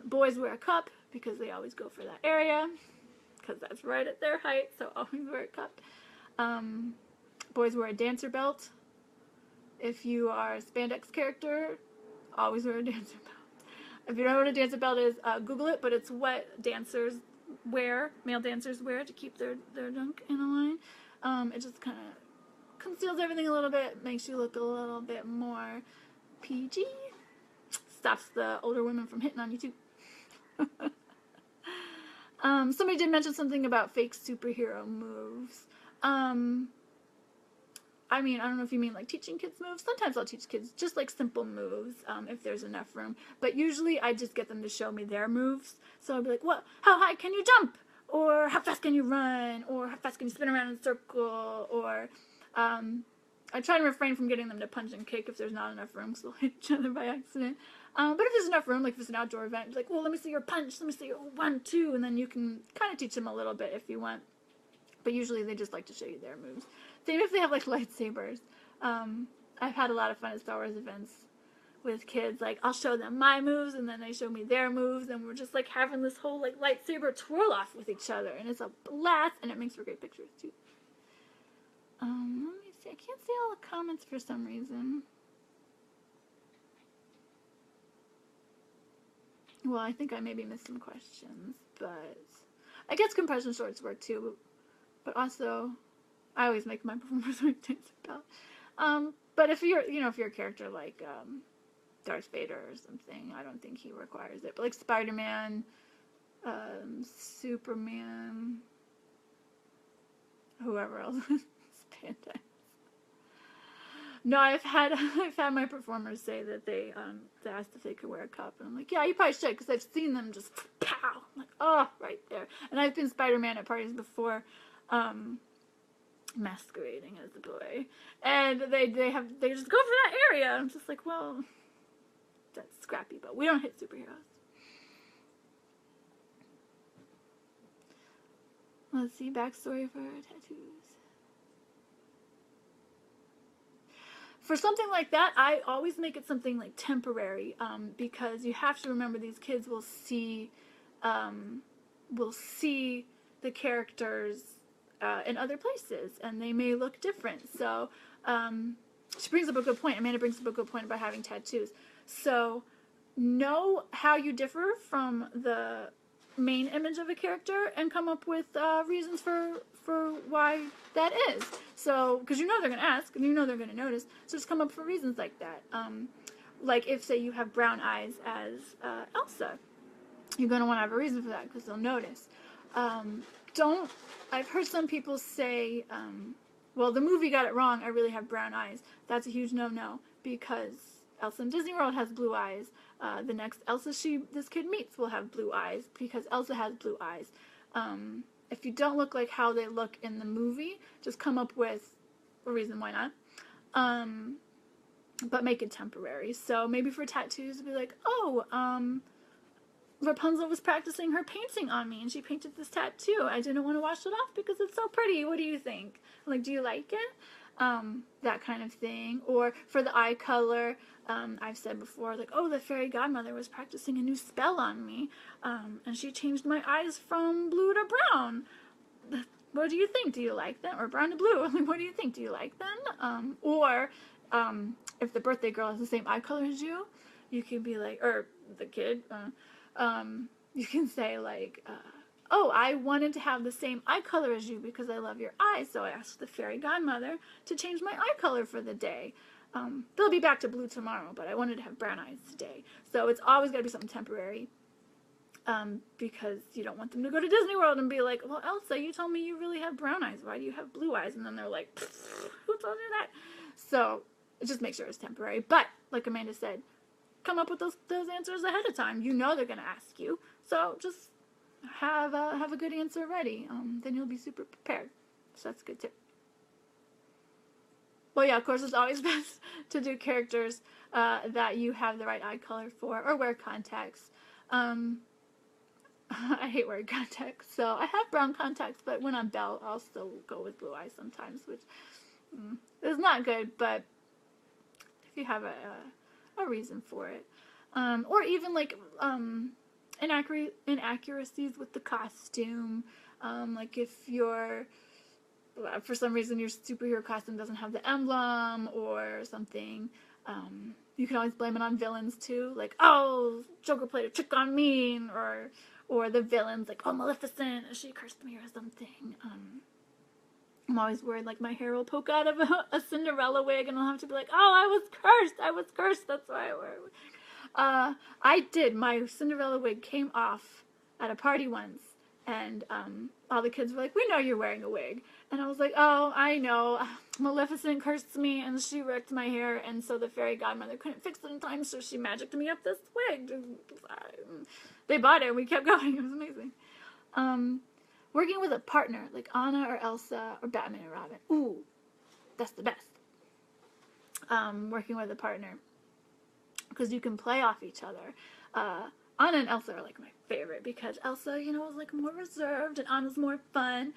Boys wear a cup because they always go for that area because that's right at their height. So always wear a cup. Boys wear a dancer belt. If you are a spandex character, always wear a dancer belt. If you don't know what a dancer belt is, Google it, but it's what dancers wear, male dancers wear to keep their junk in a line. It just kind of conceals everything a little bit, makes you look a little bit more PG. Stops the older women from hitting on you too. Somebody did mention something about fake superhero moves. I mean, I don't know if you mean like teaching kids moves. Sometimes I'll teach kids just like simple moves if there's enough room. But usually I just get them to show me their moves. So I'll be like, what? How high can you jump? Or how fast can you run? Or how fast can you spin around in a circle? Or I try to refrain from getting them to punch and kick if there's not enough room, because they'll hit each other by accident. But if there's enough room, like if it's an outdoor event, it's like, well, let me see your punch. Let me see your 1, 2. And then you can kind of teach them a little bit if you want. But usually they just like to show you their moves. Same if they have like lightsabers. I've had a lot of fun at Star Wars events with kids. Like I'll show them my moves and then they show me their moves and we're just like having this whole like lightsaber twirl off with each other and it's a blast and it makes for great pictures too. Let me see. I can't see all the comments for some reason. Well, I think I maybe missed some questions, but I guess compression shorts work too. But also, I always make my performers wear dancer belt. But if you're, if you're a character like Darth Vader or something, I don't think he requires it. But like Spider-Man, Superman, whoever else, spandex. No, I've had my performers say that they asked if they could wear a cup, and I'm like, yeah, you probably should, because I've seen them just pow, I'm like, oh, right there. And I've been Spider-Man at parties before. Masquerading as a boy, and they just go for that area. I'm just like, well, that's scrappy, but we don't hit superheroes. Let's see, backstory for tattoos. For something like that, I always make it something like temporary, because you have to remember these kids will see the characters in other places, and they may look different. So she brings up a good point. Amanda brings up a good point about having tattoos. So know how you differ from the main image of a character and come up with reasons for why that is. So, because you know they're going to ask, and you know they're going to notice, so just come up for reasons like that. Like if, say, you have brown eyes as Elsa, you're going to want to have a reason for that, because they'll notice. I've heard some people say, well, the movie got it wrong. I really have brown eyes. That's a huge no-no because Elsa in Disney World has blue eyes. The next Elsa this kid meets will have blue eyes because Elsa has blue eyes. If you don't look like how they look in the movie, just come up with a reason why not. But make it temporary. So maybe for tattoos, be like, oh, Rapunzel was practicing her painting on me and she painted this tattoo. I didn't want to wash it off because it's so pretty. What do you think? Like, do you like it? That kind of thing. Or for the eye color, I've said before, like, oh, the fairy godmother was practicing a new spell on me, and she changed my eyes from blue to brown. What do you think? Do you like them? Or brown to blue. What do you think? Do you like them? Or if the birthday girl has the same eye color as you, you can be like, or the kid, you can say like, oh, I wanted to have the same eye color as you because I love your eyes, so I asked the fairy godmother to change my eye color for the day. They'll be back to blue tomorrow, but I wanted to have brown eyes today. So it's always got to be something temporary, because you don't want them to go to Disney World and be like, well, Elsa, you told me you really have brown eyes. Why do you have blue eyes? And then they're like, who told you that? So just make sure it's temporary. But like Amanda said, come up with those answers ahead of time. You know they're going to ask you. So just have a good answer ready. Then you'll be super prepared. So that's a good tip. Well, yeah, of course, it's always best to do characters that you have the right eye color for, or wear contacts. I hate wearing contacts, so I have brown contacts, but when I'm Belle, I'll still go with blue eyes sometimes, which is not good, but if you have a reason for it. Or even, like, inaccuracies with the costume. Like, if you're, for some reason, your superhero costume doesn't have the emblem or something, you can always blame it on villains, too. Like, oh, Joker played a trick on me, or the villain's like, oh, Maleficent, she cursed me or something. I'm always worried, like, my hair will poke out of a Cinderella wig, and I'll have to be like, oh, I was cursed, that's why I wear a wig. I did. My Cinderella wig came off at a party once, and all the kids were like, we know you're wearing a wig. And I was like, oh, I know. Maleficent cursed me, and she wrecked my hair, and so the fairy godmother couldn't fix it in time, so she magicked me up this wig. They bought it, and we kept going. It was amazing. Working with a partner, like Anna or Elsa or Batman and Robin. Ooh, that's the best. Working with a partner, because you can play off each other. Anna and Elsa are, like, my favorite, because Elsa, you know, is, like, more reserved, and Anna's more fun.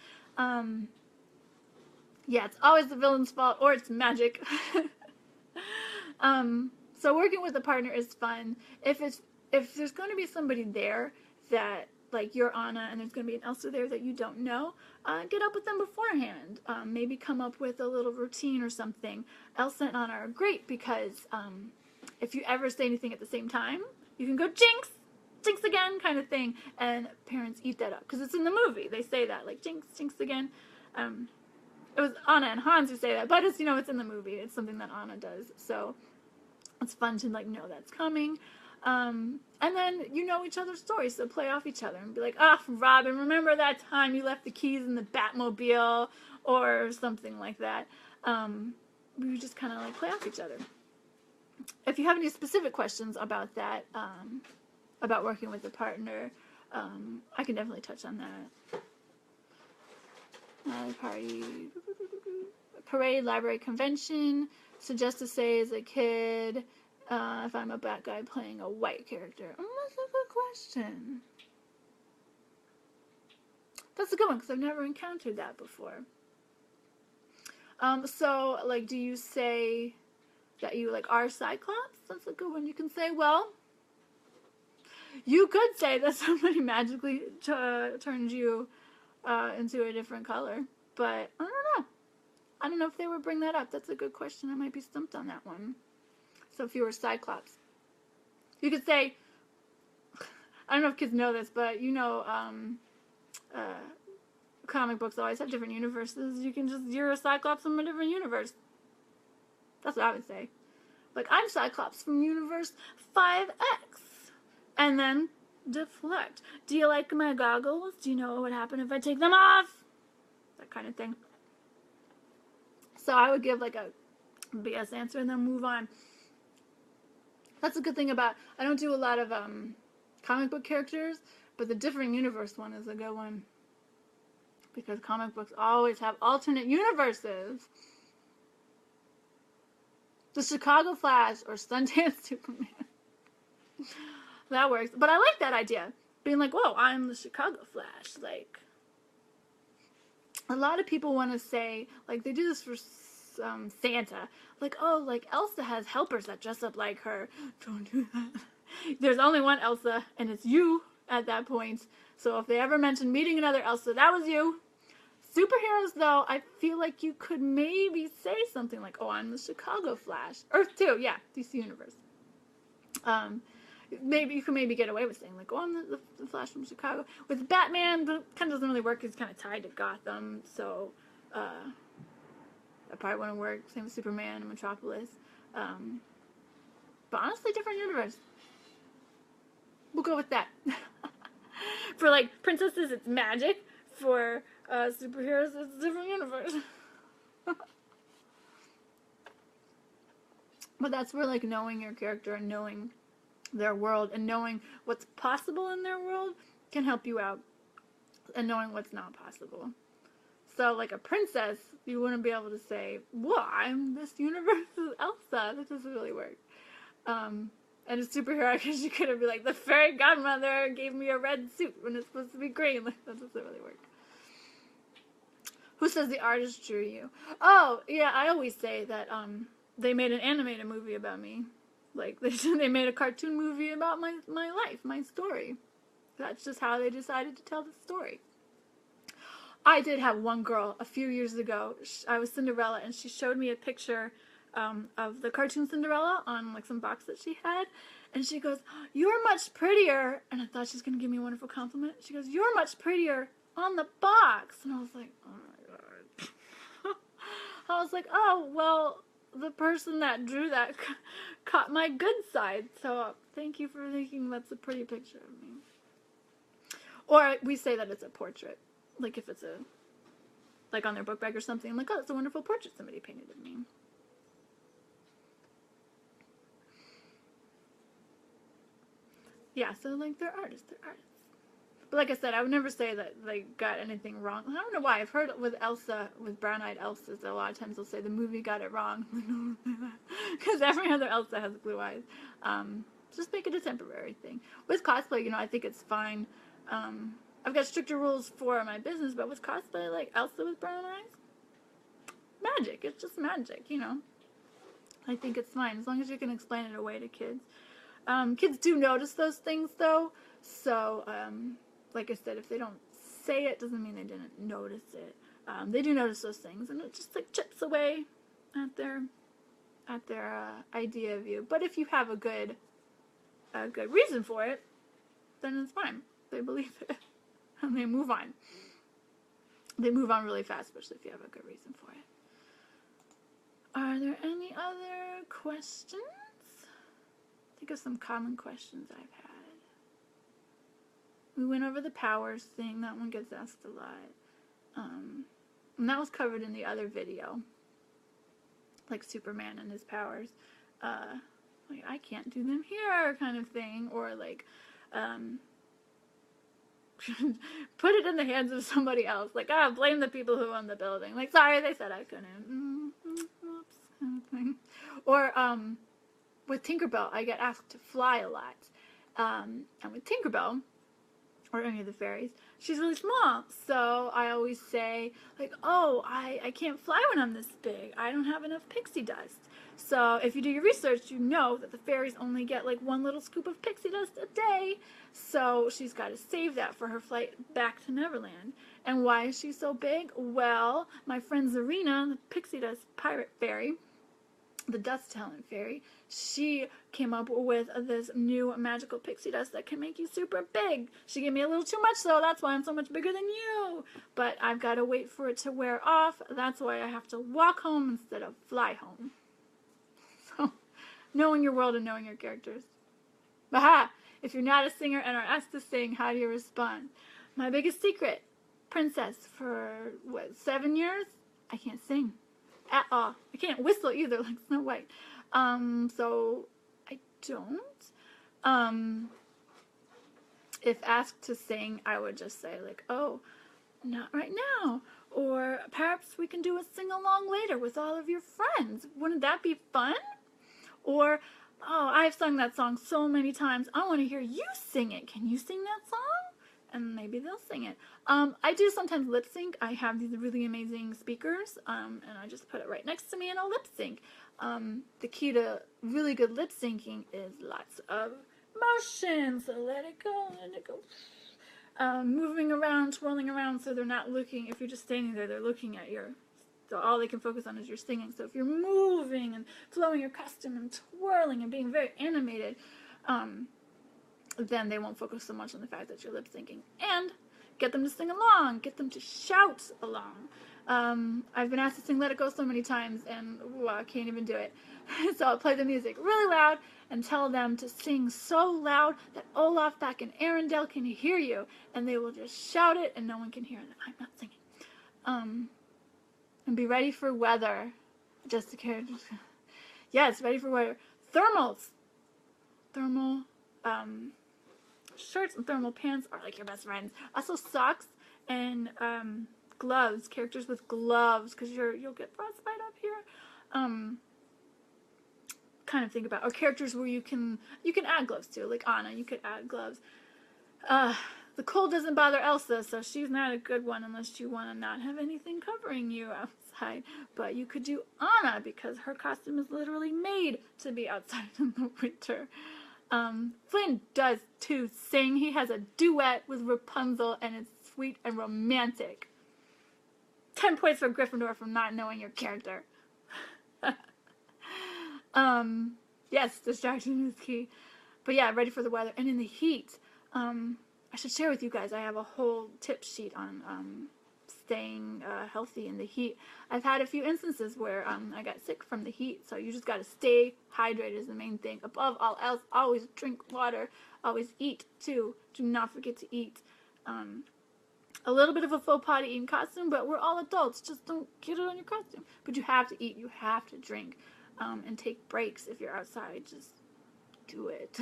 Yeah, it's always the villain's fault, or it's magic. So working with a partner is fun. If there's going to be somebody there that, like, you're Anna, and there's going to be an Elsa there that you don't know, get up with them beforehand. Maybe come up with a little routine or something. Elsa and Anna are great because if you ever say anything at the same time, you can go, jinx! Jinx again, kind of thing. And parents eat that up, because it's in the movie. They say that, like, jinx, jinx again. It was Anna and Hans who say that, but it's, you know, it's in the movie. It's something that Anna does. So it's fun to, like, know that's coming. And then you know each other's stories, so play off each other and be like, Robin, remember that time you left the keys in the Batmobile, or something like that. We just kind of, like, play off each other. If you have any specific questions about that, about working with a partner, I can definitely touch on that. Party, parade, library, convention. Suggest to say as a kid, if I'm a black guy playing a white character. That's a good question. That's a good one, because I've never encountered that before. So, like, do you say that you, like, are Cyclops? That's a good one. You can say, well, you could say that somebody magically turned you into a different color, but I don't know. I don't know if they would bring that up. That's a good question. I might be stumped on that one. So if you were Cyclops, you could say, I don't know if kids know this, but you know, comic books always have different universes. You're a Cyclops from a different universe. That's what I would say. Like, I'm Cyclops from universe 5X. And then deflect. Do you like my goggles? Do you know what would happen if I take them off? That kind of thing. So I would give like a BS answer and then move on. That's a good thing about, I don't do a lot of comic book characters, but the differing universe one is a good one. Because comic books always have alternate universes. The Chicago Flash or Sundance Superman. That works. But I like that idea. Being like, whoa, I'm the Chicago Flash. Like, a lot of people want to say, like, they do this for Santa. Like, oh, like, Elsa has helpers that dress up like her. Don't do that. There's only one Elsa, and it's you at that point. So if they ever mention meeting another Elsa, that was you. Superheroes, though, I feel like you could maybe say something like, oh, I'm the Chicago Flash. Earth 2, yeah, DC Universe. Maybe you could maybe get away with saying, like, oh, I'm the Flash from Chicago. With Batman, that kind of doesn't really work. He's kind of tied to Gotham, so that probably wouldn't work. Same with Superman and Metropolis. But honestly, different universe. We'll go with that. For, like, princesses, it's magic. For superheroes, it's a different universe. But that's where, like, knowing your character and knowing their world and knowing what's possible in their world can help you out, and knowing what's not possible. So, like, a princess, you wouldn't be able to say, well, I'm this universe's Elsa. That doesn't really work. And a superhero, because you could be like, the fairy godmother gave me a red suit when it's supposed to be green. Like, that doesn't really work. Who says the artist drew you? Oh, yeah, I always say that they made an animated movie about me. Like, they made a cartoon movie about my life, my story. That's just how they decided to tell the story. I did have one girl a few years ago. I was Cinderella, and she showed me a picture of the cartoon Cinderella on, like, some box that she had. And she goes, you're much prettier. And I thought she was going to give me a wonderful compliment. She goes, you're much prettier on the box. And I was like, oh my God. I was like, oh, well, the person that drew that caught my good side. So thank you for thinking that's a pretty picture of me. Or we say that it's a portrait. Like, if it's like on their book bag or something, I'm like, oh, it's a wonderful portrait somebody painted of me. Yeah, so, like, they're artists. But like I said, I would never say that they got anything wrong. I don't know why. I've heard with Elsa, with brown-eyed Elsas, a lot of times they'll say the movie got it wrong. Because every other Elsa has blue eyes. Just make it a temporary thing. With cosplay, I think it's fine. I've got stricter rules for my business, but with cosplay, like Elsa with brown eyes, magic. It's just magic, I think it's fine, as long as you can explain it away to kids. Kids do notice those things, though. So, like I said, if they don't say it, doesn't mean they didn't notice it. They do notice those things, and it just, like, chips away at their idea of you. But if you have a good reason for it, then it's fine. They believe it. And they move on. They move on really fast, especially if you have a good reason for it. Are there any other questions? Think of some common questions I've had. We went over the powers thing. That one gets asked a lot. And that was covered in the other video. Like Superman and his powers. Like, I can't do them here kind of thing. Or like, put it in the hands of somebody else. Like, blame the people who own the building. Like, sorry, they said I couldn't. Whoops, kind of thing. Or, with Tinkerbell, I get asked to fly a lot. And with Tinkerbell, or any of the fairies, she's really small. So I always say, like, oh, I can't fly when I'm this big. I don't have enough pixie dust. So if you do your research, you know that the fairies only get, like, one little scoop of pixie dust a day. So she's got to save that for her flight back to Neverland. And why is she so big? Well, my friend Zarina, the pixie dust pirate fairy, the dust talent fairy, she came up with this new magical pixie dust that can make you super big. She gave me a little too much, so that's why I'm so much bigger than you. But I've got to wait for it to wear off. That's why I have to walk home instead of fly home. So, knowing your world and knowing your characters. Aha! If you're not a singer and are asked to sing, how do you respond? My biggest secret, princess, for, 7 years? I can't sing. at all. I can't whistle either like Snow White. So I don't. If asked to sing, I would just say like, oh, not right now. Or perhaps we can do a sing-along later with all of your friends. Wouldn't that be fun? Or, oh, I've sung that song so many times. I want to hear you sing it. Can you sing that song? And maybe they'll sing it. I do sometimes lip sync. I have these really amazing speakers, and I just put it right next to me and I'll lip sync. The key to really good lip syncing is lots of motion. So let it go, let it go. Moving around, twirling around, so they're not looking. If you're just standing there, they're looking at your. So all they can focus on is your singing. So if you're moving and flowing your costume and twirling and being very animated, then they won't focus so much on the fact that you're lip syncing. And get them to sing along, get them to shout along. I've been asked to sing Let It Go so many times, and I can't even do it. So I'll play the music really loud and tell them to sing so loud that Olaf back in Arendelle can hear you, and they will just shout it and no one can hear that I'm not singing. And be ready for weather. Just to care. Yes, ready for weather. Thermals. Thermal shirts and thermal pants are like your best friends. Also socks and gloves. Characters with gloves, because you'll get frostbite up here. Kind of think about, or characters where you can add gloves to, like Anna. You could add gloves. The cold doesn't bother Elsa, so she's not a good one unless you want to not have anything covering you outside. But you could do Anna, because her costume is literally made to be outside in the winter. Flynn does too sing. He has a duet with Rapunzel, and it's sweet and romantic. 10 points for Gryffindor for not knowing your character. Yes, distraction is key. But yeah, ready for the weather. And in the heat, I should share with you guys, I have a whole tip sheet on staying healthy in the heat. I've had a few instances where I got sick from the heat, so you just got to stay hydrated is the main thing. Above all else, always drink water, always eat too. Do not forget to eat. A little bit of a faux pas to eat in costume, but we're all adults. Just don't get it on your costume. But you have to eat, you have to drink, and take breaks if you're outside. Just do it.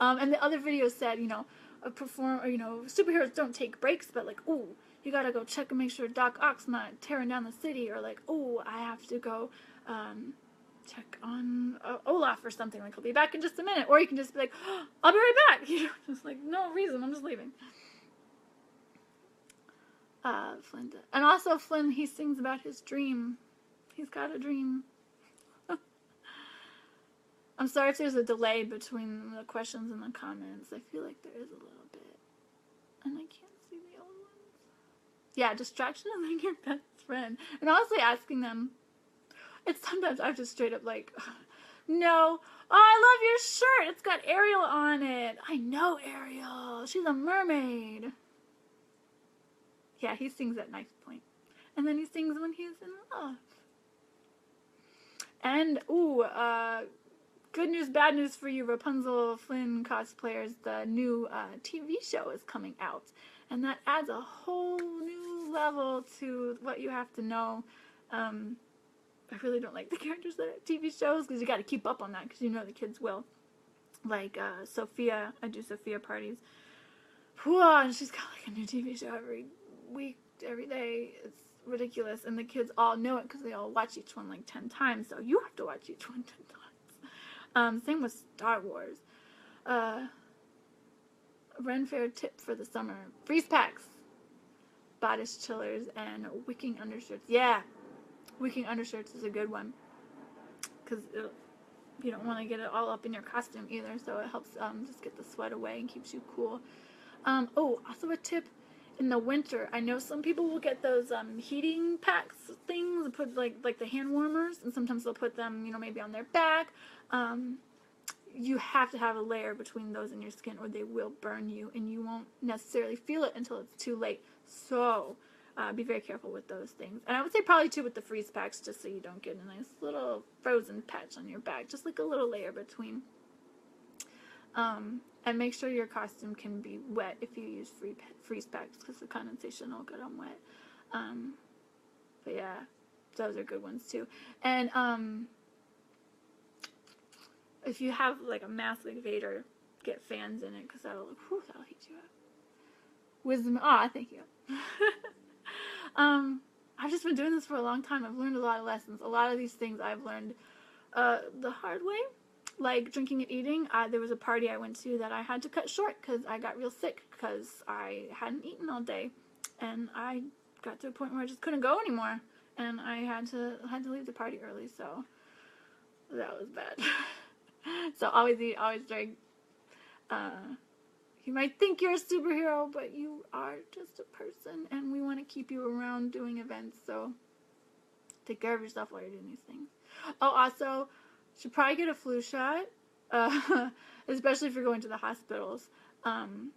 And the other video said, superheroes don't take breaks, but like, ooh, you gotta go check and make sure Doc Ock's not tearing down the city, or like, ooh, I have to go check on Olaf or something. Like, I'll be back in just a minute. Or you can just be like, oh, I'll be right back. Just like, no reason, I'm just leaving. Flynn did. And also Flynn, he sings about his dream. He's got a dream. I'm sorry if there's a delay between the questions and the comments. I feel like there is a little bit. And I can't see the other ones. Yeah, distraction is like your best friend. And honestly, asking them, it's sometimes I'm just straight up like, no, oh, I love your shirt. It's got Ariel on it. I know Ariel. She's a mermaid. Yeah, he sings at Knife's Point. And then he sings when he's in love. And, ooh, good news, bad news for you Rapunzel Flynn cosplayers. The new TV show is coming out. And that adds a whole new level to what you have to know. I really don't like the characters that have TV shows, because you got to keep up on that, because you know the kids will. Like Sophia, I do Sophia parties. And she's got like a new TV show every week, every day. It's ridiculous, and the kids all know it because they all watch each one like 10 times, so you have to watch each one 10 times. Same with Star Wars. Ren Fair tip for the summer: freeze packs, bodice chillers, and wicking undershirts. Yeah, wicking undershirts is a good one, because you don't want to get it all up in your costume either, so it helps just get the sweat away and keeps you cool. Also a tip: in the winter, I know some people will get those heating packs things, put like the hand warmers, and sometimes they'll put them, maybe on their back. You have to have a layer between those and your skin, or they will burn you, and you won't necessarily feel it until it's too late. So be very careful with those things. And I would say probably too with the freeze packs, just so you don't get a nice little frozen patch on your back, just like a little layer between. And make sure your costume can be wet if you use freeze packs, because the condensation will get them wet. But yeah, those are good ones too. And if you have like a mask like Vader, get fans in it because that'll heat you up. Wisdom. Ah, thank you. I've just been doing this for a long time. I've learned a lot of lessons. A lot of these things I've learned the hard way, like drinking and eating. There was a party I went to that I had to cut short because I got real sick because I hadn't eaten all day, and I got to a point where I just couldn't go anymore, and I had to leave the party early. So that was bad. So always eat, always drink. You might think you're a superhero, but you are just a person, and we want to keep you around doing events, so take care of yourself while you're doing these things. Oh, also, should probably get a flu shot, especially if you're going to the hospitals. Some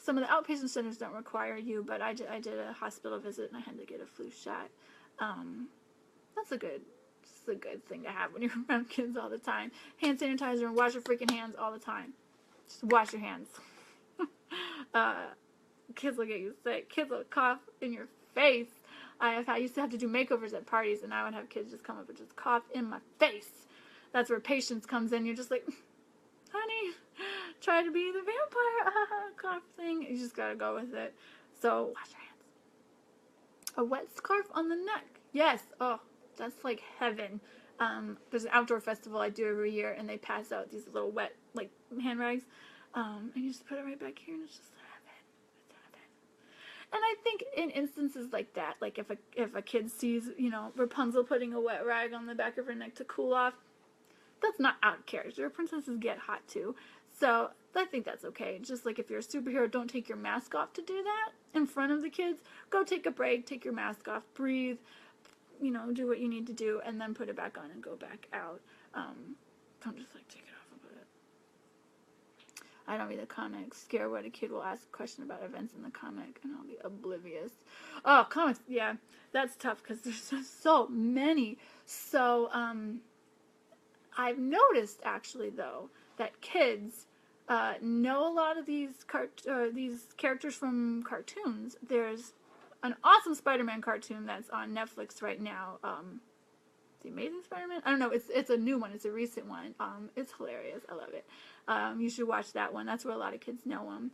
of the outpatient centers don't require you, but I did a hospital visit, and I had to get a flu shot. That's a good thing to have when you're around kids all the time. Hand sanitizer and wash your freaking hands all the time. Just wash your hands. Kids will get you sick. Kids will cough in your face. I used to have to do makeovers at parties, and I would have kids just come up and just cough in my face. That's where patience comes in. You're just like, honey, try to be the vampire cough thing. You just gotta go with it. So wash your hands. A wet scarf on the neck. Yes. Oh, that's like heaven. There's an outdoor festival I do every year, and they pass out these little wet like hand rags. And you just put it right back here, and it's just heaven. It's heaven. And I think in instances like that, like if a kid sees, Rapunzel putting a wet rag on the back of her neck to cool off, that's not out of character. Princesses get hot too. So I think that's okay. Just like if you're a superhero, don't take your mask off to do that in front of the kids. Go take a break, take your mask off, breathe, do what you need to do, and then put it back on and go back out. Don't just like take it off and put it. I don't read the comics. Scared what a kid will ask a question about events in the comic, and I'll be oblivious. Oh, comics, yeah, that's tough because there's just so many. So, I've noticed actually though that kids know a lot of these characters from cartoons. There's an awesome Spider-Man cartoon that's on Netflix right now. The Amazing Spider-Man? I don't know. It's a new one. It's a recent one. It's hilarious. I love it. You should watch that one. That's where a lot of kids know them.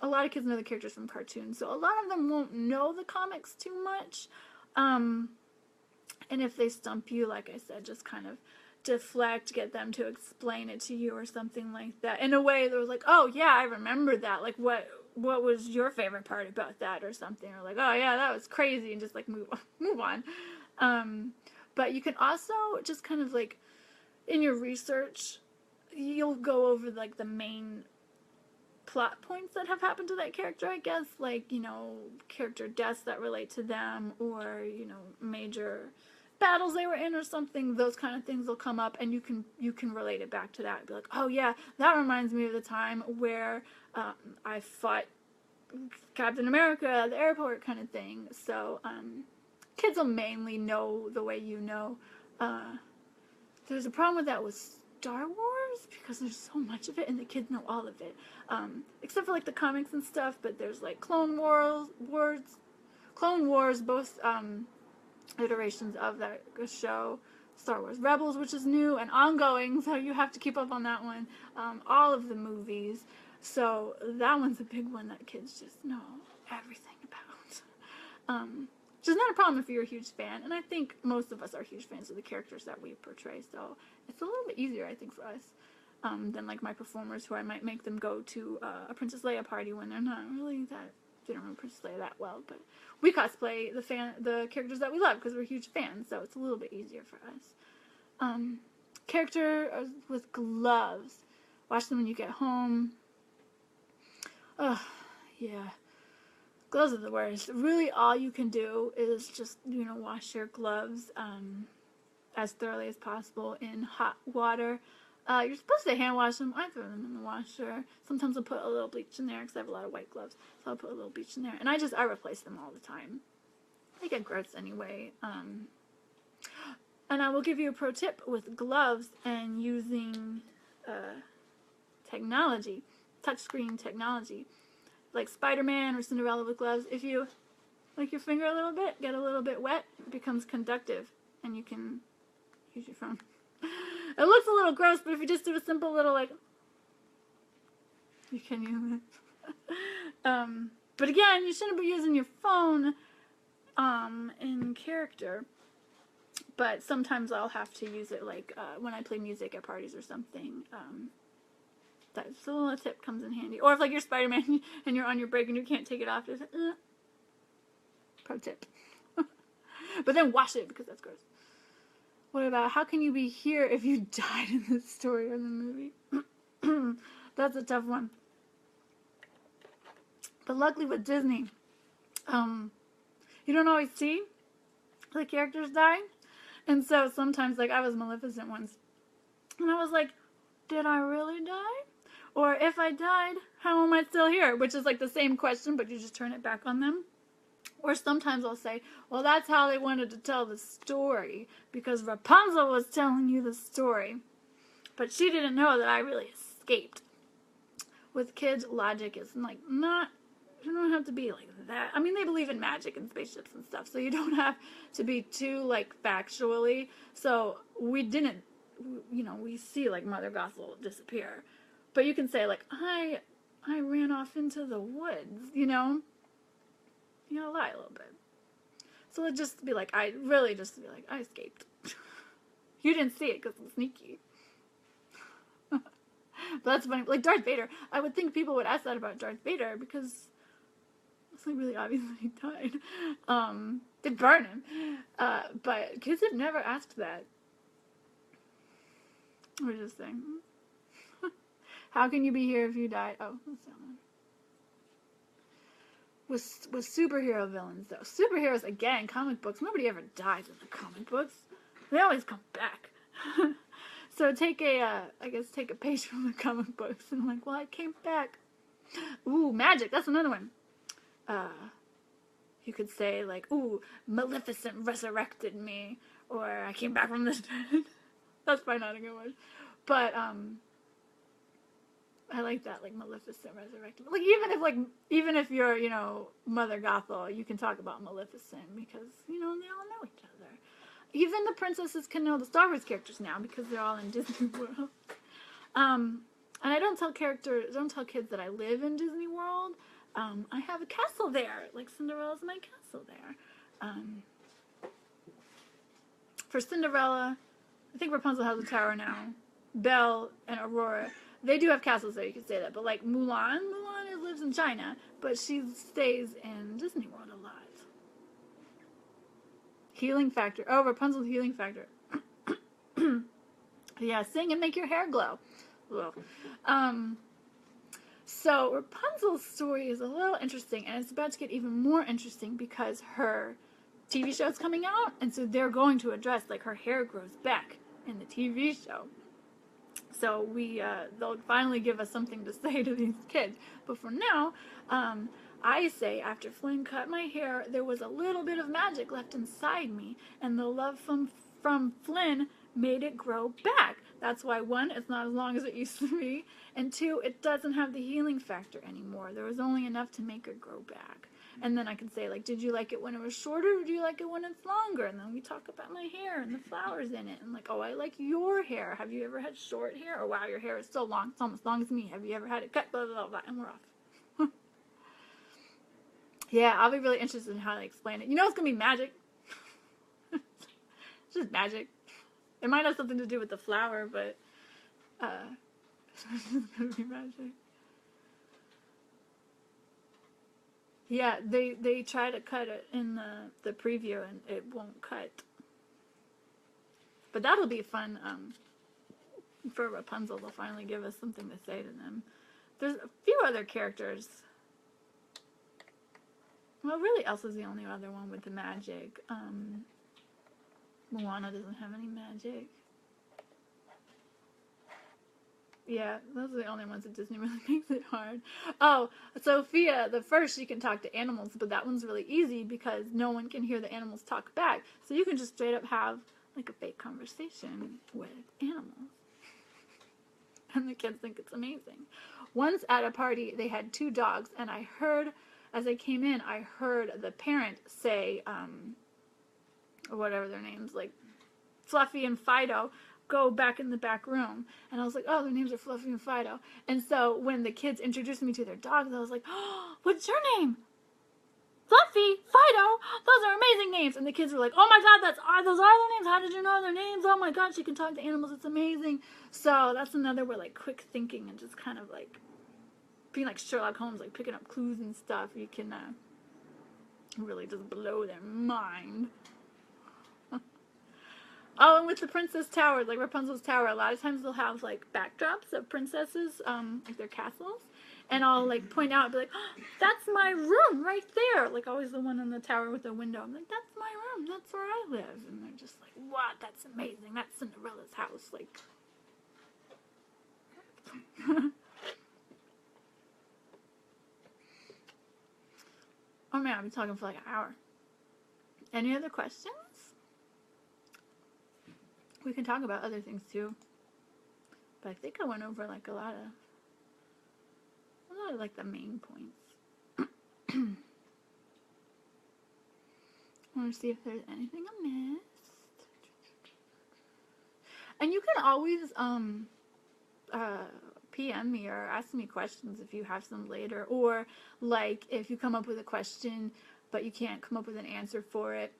A lot of kids know the characters from cartoons, so a lot of them won't know the comics too much. And if they stump you, like I said, just kind of deflect, get them to explain it to you or something like that. In a way, they're like, oh yeah, I remember that. Like, what was your favorite part about that or something? Or like, oh yeah, that was crazy, and just like move on. But you can also just kind of like, in your research, you'll go over like the main plot points that have happened to that character, I guess, like, character deaths that relate to them, or, major battles they were in or something. Those kind of things will come up, and you can relate it back to that and be like, oh yeah, that reminds me of the time where I fought Captain America at the airport, kind of thing. So kids will mainly know the way you know. There's a problem with that with Star Wars because there's so much of it, and the kids know all of it, except for like the comics and stuff. But there's like Clone Wars, both iterations of that show. Star Wars Rebels, which is new and ongoing, so you have to keep up on that one. All of the movies, so that one's a big one that kids just know everything about. Which is not a problem if you're a huge fan, and I think most of us are huge fans of the characters that we portray, so it's a little bit easier, I think, for us, than like my performers, who I might make them go to a Princess Leia party when they're not really that, they don't know Princess Leia that well, but we cosplay the characters that we love because we're huge fans, so it's a little bit easier for us. Character with gloves. Wash them when you get home. Oh, yeah. Gloves are the worst. Really, all you can do is just, wash your gloves as thoroughly as possible in hot water. You're supposed to hand wash them. I throw them in the washer. Sometimes I'll put a little bleach in there because I have a lot of white gloves. So I'll put a little bleach in there. And I replace them all the time. They get gross anyway. And I will give you a pro tip with gloves and using technology, touchscreen technology. Like Spider-Man or Cinderella with gloves. If you like your finger a little bit, get a little bit wet, it becomes conductive, and you can use your phone. It looks a little gross, but if you just do a simple little, like, you can use it. But again, you shouldn't be using your phone in character. But sometimes I'll have to use it, like, when I play music at parties or something. That's a little tip, comes in handy. Or if, like, you're Spider-Man and you're on your break and you can't take it off, just, pro tip. But then wash it, because that's gross. What about, how can you be here if you died in the story or the movie? That's a tough one. But luckily with Disney, you don't always see the characters die. And so sometimes, like, I was Maleficent once, and I was like, did I really die? Or if I died, how am I still here? Which is like the same question, but you just turn it back on them. Or sometimes I'll say, well, that's how they wanted to tell the story, because Rapunzel was telling you the story, but she didn't know that I really escaped. With kids, logic is like not, you don't have to be like that. I mean, they believe in magic and spaceships and stuff, so you don't have to be too, like, factually. So we didn't, you know, we see, like, Mother Gothel disappear. But you can say, like, I ran off into the woods, you know? You gotta lie a little bit. So it'd just be like, I escaped. You didn't see it because I'm sneaky. But that's funny. Like Darth Vader, I would think people would ask that about Darth Vader because it's like really obvious that he died. They'd burn him. But kids have never asked that. We're just saying. How can you be here if you died? Oh, that's that one. With superhero villains, though. Superheroes, again, comic books, nobody ever dies in the comic books. They always come back. So take a page from the comic books and I'm like, well, I came back. Ooh, magic, that's another one. You could say, like, ooh, Maleficent resurrected me, or I came back from the dead. That's probably not a good one. But, I like that, like, Maleficent resurrected. Like, even if you're, you know, Mother Gothel, you can talk about Maleficent because, you know, they all know each other. Even the princesses can know the Star Wars characters now because they're all in Disney World. And I don't tell kids that I live in Disney World. I have a castle there. Like, Cinderella's my castle there. For Cinderella, I think Rapunzel has a tower now. Belle and Aurora, they do have castles there, you could say that. But like Mulan lives in China, but she stays in Disney World a lot. Healing factor. Oh, Rapunzel's healing factor. Yeah, sing and make your hair glow. So Rapunzel's story is a little interesting, and it's about to get even more interesting because her TV show is coming out, and so they're going to address, like, her hair grows back in the TV show. So they'll finally give us something to say to these kids. But for now, I say after Flynn cut my hair, there was a little bit of magic left inside me, and the love from Flynn made it grow back. That's why, 1, it's not as long as it used to be, and 2, it doesn't have the healing factor anymore. There was only enough to make it grow back. And then I can say, like, did you like it when it was shorter, or do you like it when it's longer? And then we talk about my hair and the flowers in it. And like, oh, I like your hair. Have you ever had short hair? Or wow, your hair is so long. It's almost as long as me. Have you ever had it cut? Blah, blah, blah, blah. And we're off. Yeah, I'll be really interested in how they explain it. You know it's going to be magic. It's just magic. It might have something to do with the flower, but it's just going to be magic. Yeah, they try to cut it in the preview and it won't cut. But that'll be fun for Rapunzel. They'll finally give us something to say to them. There's a few other characters. Well, really, Elsa's the only other one with the magic. Moana doesn't have any magic. Yeah, those are the only ones that Disney really makes it hard. Oh, Sophia, the first, she can talk to animals, but that one's really easy because no one can hear the animals talk back. So you can just straight up have, like, a fake conversation with animals. And the kids think it's amazing. Once at a party, they had 2 dogs, and I heard as I came in, I heard the parent say, or whatever their names, like Fluffy and Fido, go back in the back room. And I was like, oh, their names are Fluffy and Fido. And so when the kids introduced me to their dogs, I was like, oh, what's your name? Fluffy, Fido, those are amazing names. And the kids were like, oh my god, those are their names. How did you know their names? Oh my god, she can talk to animals. It's amazing. So that's another where, like, quick thinking and just kind of like being like Sherlock Holmes, like picking up clues and stuff, you can really just blow their mind. Oh, and with the princess towers, like Rapunzel's tower, a lot of times they'll have like backdrops of princesses, like their castles, and I'll like point out and be like, oh, that's my room right there, like always the one on the tower with the window. I'm like, that's my room, that's where I live. And they're just like, what, that's amazing, that's Cinderella's house, like. Oh man, I've been talking for like an hour. Any other questions? We can talk about other things too. But I think I went over like a lot of like the main points. I want to see if there's anything I missed. And you can always PM me or ask me questions if you have some later, or like if you come up with a question but you can't come up with an answer for it.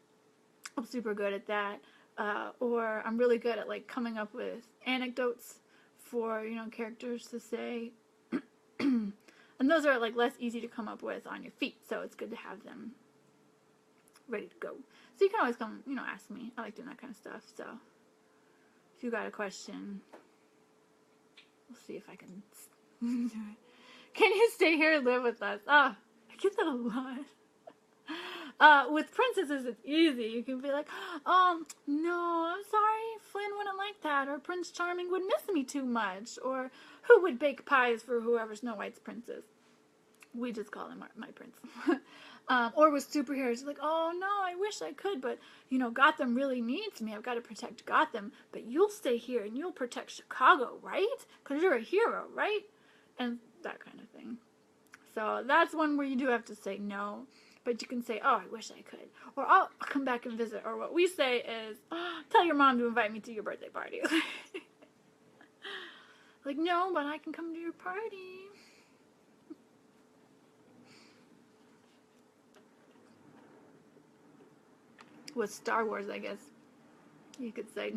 I'm super good at that. Or I'm really good at like coming up with anecdotes for, you know, characters to say. And those are like less easy to come up with on your feet, so it's good to have them ready to go. So you can always come, you know, ask me. I like doing that kind of stuff. So if you got a question, we'll see if I can do it. Can you stay here and live with us? Oh, I get that a lot. With princesses, it's easy. You can be like, no, I'm sorry, Flynn wouldn't like that, or Prince Charming would miss me too much, or who would bake pies for whoever Snow White's princess? We just call him my prince. Or with superheroes, like, oh no, I wish I could, but, you know, Gotham really needs me. I've got to protect Gotham, but you'll stay here and you'll protect Chicago, right? Because you're a hero, right? And that kind of thing. So that's one where you do have to say no. But you can say, oh, I wish I could. Or I'll come back and visit. Or what we say is, oh, tell your mom to invite me to your birthday party. Like, no, but I can come to your party. With Star Wars, I guess, you could say,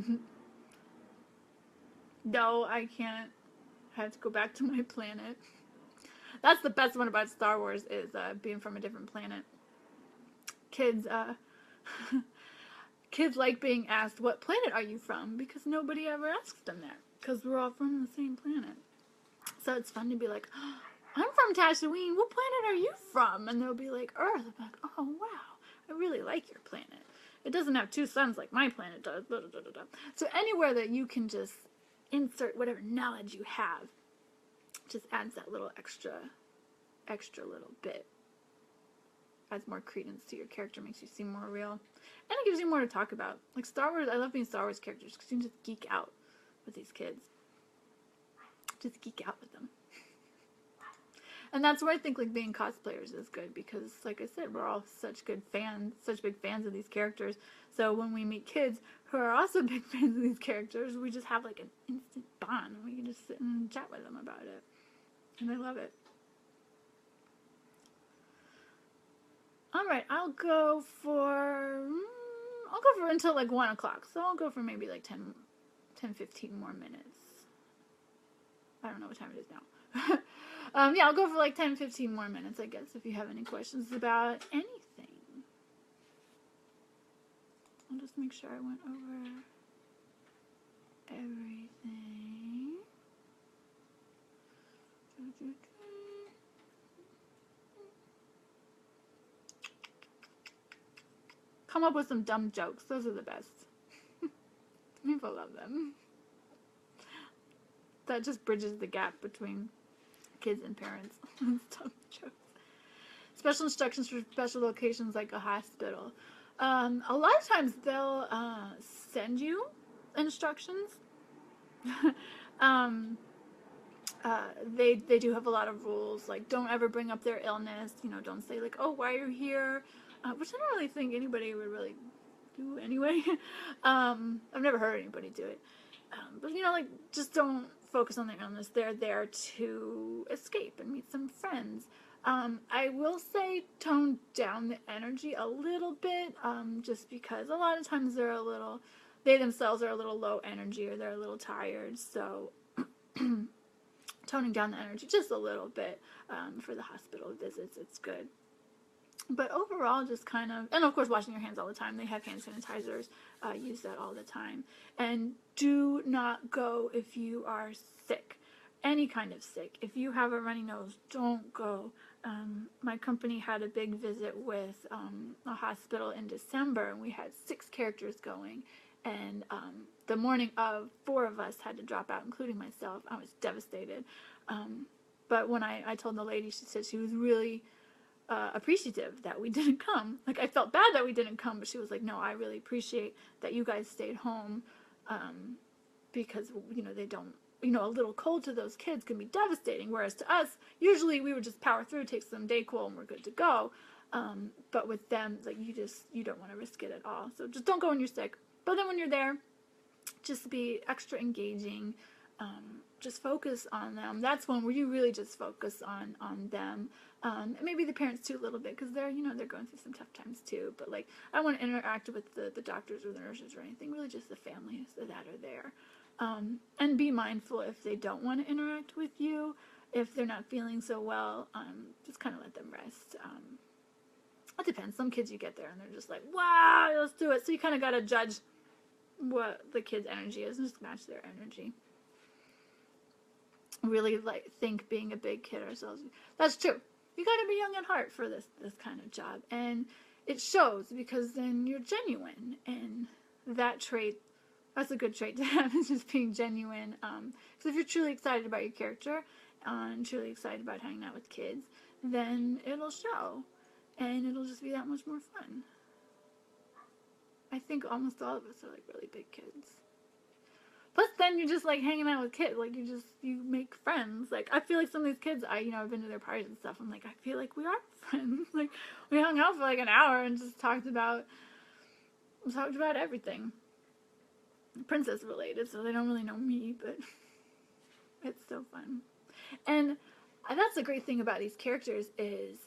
no, I can't. I have to go back to my planet. That's the best one about Star Wars, is being from a different planet. Kids like being asked, what planet are you from? Because nobody ever asks them that. Because we're all from the same planet. So it's fun to be like, oh, I'm from Tatooine. What planet are you from? And they'll be like, Earth. I'm like, oh, wow. I really like your planet. It doesn't have two suns like my planet does. Blah, blah, blah, blah. So anywhere that you can just insert whatever knowledge you have, just adds that little extra little bit. Adds more credence to your character, makes you seem more real. And it gives you more to talk about. Like Star Wars, I love being Star Wars characters because you can just geek out with these kids. Just geek out with them. And that's where I think like being cosplayers is good, because like I said, we're all such big fans of these characters. So when we meet kids who are also big fans of these characters, we just have like an instant bond. We can just sit and chat with them about it. And they love it. Alright, I'll go for until like 1 o'clock. So I'll go for maybe like 10-15 more minutes. I don't know what time it is now. Yeah, I'll go for like 10-15 more minutes, I guess, if you have any questions about anything. I'll just make sure I went over everything. Come up with some dumb jokes. Those are the best. People love them. That just bridges the gap between kids and parents. Dumb jokes. Special instructions for special locations like a hospital. A lot of times they'll send you instructions. they do have a lot of rules. Like, don't ever bring up their illness. You know, don't say like, oh, why are you here? Which I don't really think anybody would really do anyway. I've never heard anybody do it. But you know, like, just don't focus on their illness. They're there to escape and meet some friends. I will say tone down the energy a little bit, just because a lot of times they themselves are a little low energy, or they're a little tired. So toning down the energy just a little bit for the hospital visits, it's good. But overall, just kind of, and of course, washing your hands all the time. They have hand sanitizers. Use that all the time. And do not go if you are sick, any kind of sick. If you have a runny nose, don't go. My company had a big visit with a hospital in December, and we had 6 characters going. And the morning of, 4 of us had to drop out, including myself. I was devastated. But when I told the lady, she said she was really appreciative that we didn't come. Like, I felt bad that we didn't come, but she was like, no, I really appreciate that you guys stayed home, because, you know, they don't, you know, a little cold to those kids can be devastating, whereas to us, usually we would just power through, take some Dayquil, and we're good to go. But with them, like, you don't want to risk it at all. So just don't go when you're sick. But then when you're there, just be extra engaging. Just focus on them. That's one where you really just focus on them. And maybe the parents too a little bit, because they're going through some tough times too. But like, I want to interact with the doctors or the nurses or anything. Really, just the families that are there. And be mindful if they don't want to interact with you, if they're not feeling so well. Just kind of let them rest. It depends. Some kids you get there and they're just like, wow, let's do it. So you kind of got to judge what the kid's energy is and just match their energy. Really, like, think being a big kid ourselves. That's true. You got to be young at heart for this kind of job, and it shows, because then you're genuine, and that trait, that's a good trait to have, is just being genuine. Because if you're truly excited about your character and truly excited about hanging out with kids, then it'll show, and it'll just be that much more fun. I think almost all of us are like really big kids. Plus, then you're just like hanging out with kids. Like, you make friends. Like, I feel like some of these kids, I've been to their parties and stuff. I'm like, I feel like we are friends. Like, we hung out for like an hour and just talked about everything. Princess related, so they don't really know me, but it's so fun. And that's the great thing about these characters is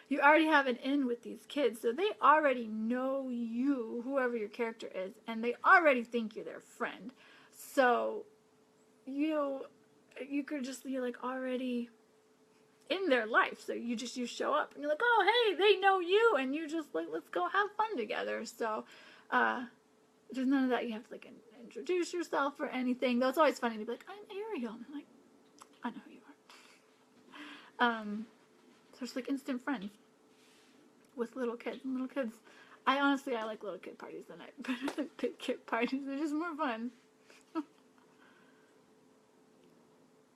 you already have an in with these kids, so they already know you, whoever your character is, and they already think you're their friend. So you're like already in their life. So you show up and you're like, oh, hey, they know you, and you just like, let's go have fun together. So there's none of that. You have to like introduce yourself or anything. Though it's always funny to be like, I'm Ariel. And I'm like, I know who you are. So it's like instant friends with little kids. And little kids, I like little kid parties than I like big kid parties. They're just more fun.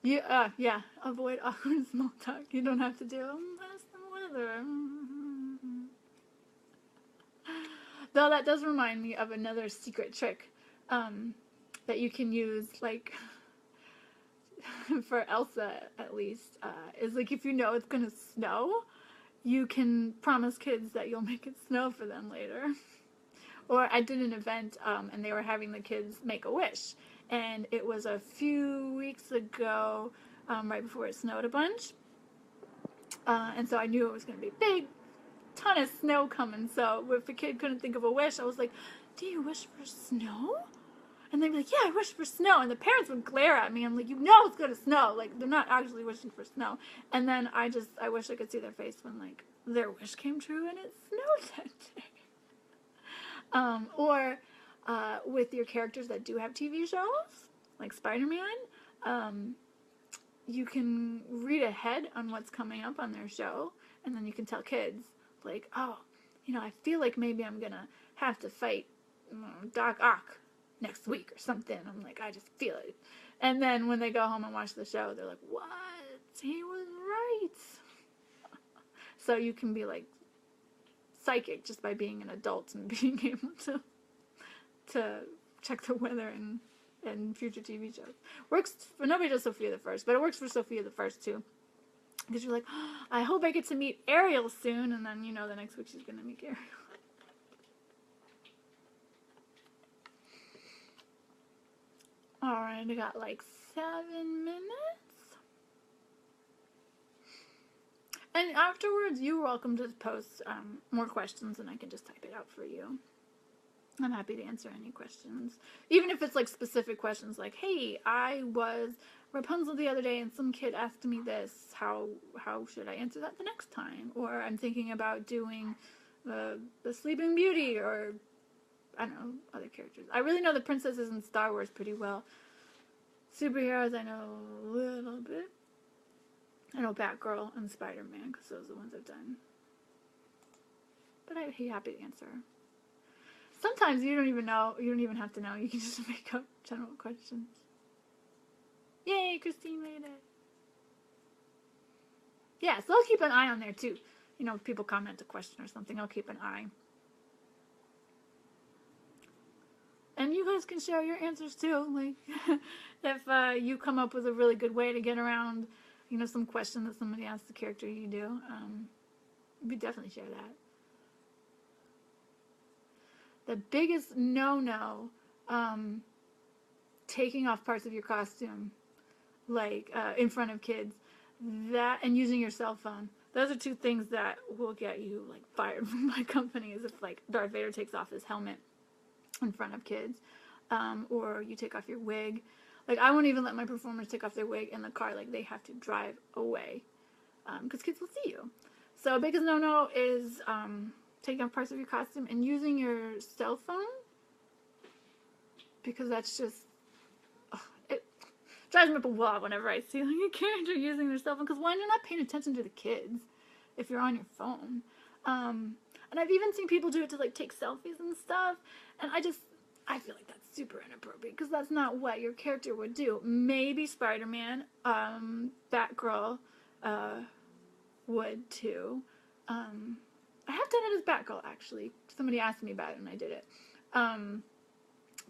Yeah. Avoid awkward small talk. You don't have to do, how's the weather? Though that does remind me of another secret trick that you can use, like, for Elsa, at least, is like, if you know it's gonna snow, you can promise kids that you'll make it snow for them later. Or I did an event, and they were having the kids make a wish, and it was a few weeks ago, right before it snowed a bunch, and so I knew it was gonna be a big ton of snow coming. So if a kid couldn't think of a wish, I was like, do you wish for snow? And they'd be like, yeah, I wish for snow. And the parents would glare at me. I'm like, it's going to snow. Like, they're not actually wishing for snow. And then I wish I could see their face when, like, their wish came true and it snowed that day. Or with your characters that do have TV shows, like Spider-Man, you can read ahead on what's coming up on their show. And then you can tell kids, like, oh, I feel like maybe I'm going to have to fight Doc Ock next week or something. I'm like, I just feel it. And then when they go home and watch the show, they're like, what? He was right. So you can be like psychic just by being an adult and being able to check the weather and and future TV shows. Works for, nobody does Sophia the First, but it works for Sophia the First too. Because you're like, oh, I hope I get to meet Ariel soon, and then, you know, the next week she's going to meet Ariel. Alright, I got like 7 minutes. And afterwards, you're welcome to post more questions, and I can just type it out for you. I'm happy to answer any questions. Even if it's like specific questions like, hey, I was Rapunzel the other day and some kid asked me this. How should I answer that the next time? Or I'm thinking about doing the Sleeping Beauty, or I don't know, other characters. I really know the princesses in Star Wars pretty well. Superheroes I know a little bit. I know Batgirl and Spider-Man because those are the ones I've done. But I'd be happy to answer. Sometimes you don't even know. You don't even have to know. You can just make up general questions. Yay, Christine made it. Yeah, so I'll keep an eye on there too. You know, if people comment a question or something, I'll keep an eye. And you guys can share your answers too. Like, if you come up with a really good way to get around, you know, some question that somebody asks the character you do, we definitely share that. The biggest no-no, taking off parts of your costume, like in front of kids, that and using your cell phone. Those are two things that will get you like fired from my company. Is if like Darth Vader takes off his helmet in front of kids, or you take off your wig. Like, I won't even let my performers take off their wig in the car. Like, they have to drive away because kids will see you. So, biggest no-no is taking off parts of your costume and using your cell phone, because that's just, it drives me up a wall whenever I see like a character using their cell phone, because one, you're not paying attention to the kids if you're on your phone. And I've even seen people do it to like take selfies and stuff, and I feel like that's super inappropriate, because that's not what your character would do. Maybe Spider-Man, Batgirl, would too. I have done it as Batgirl, actually. Somebody asked me about it and I did it.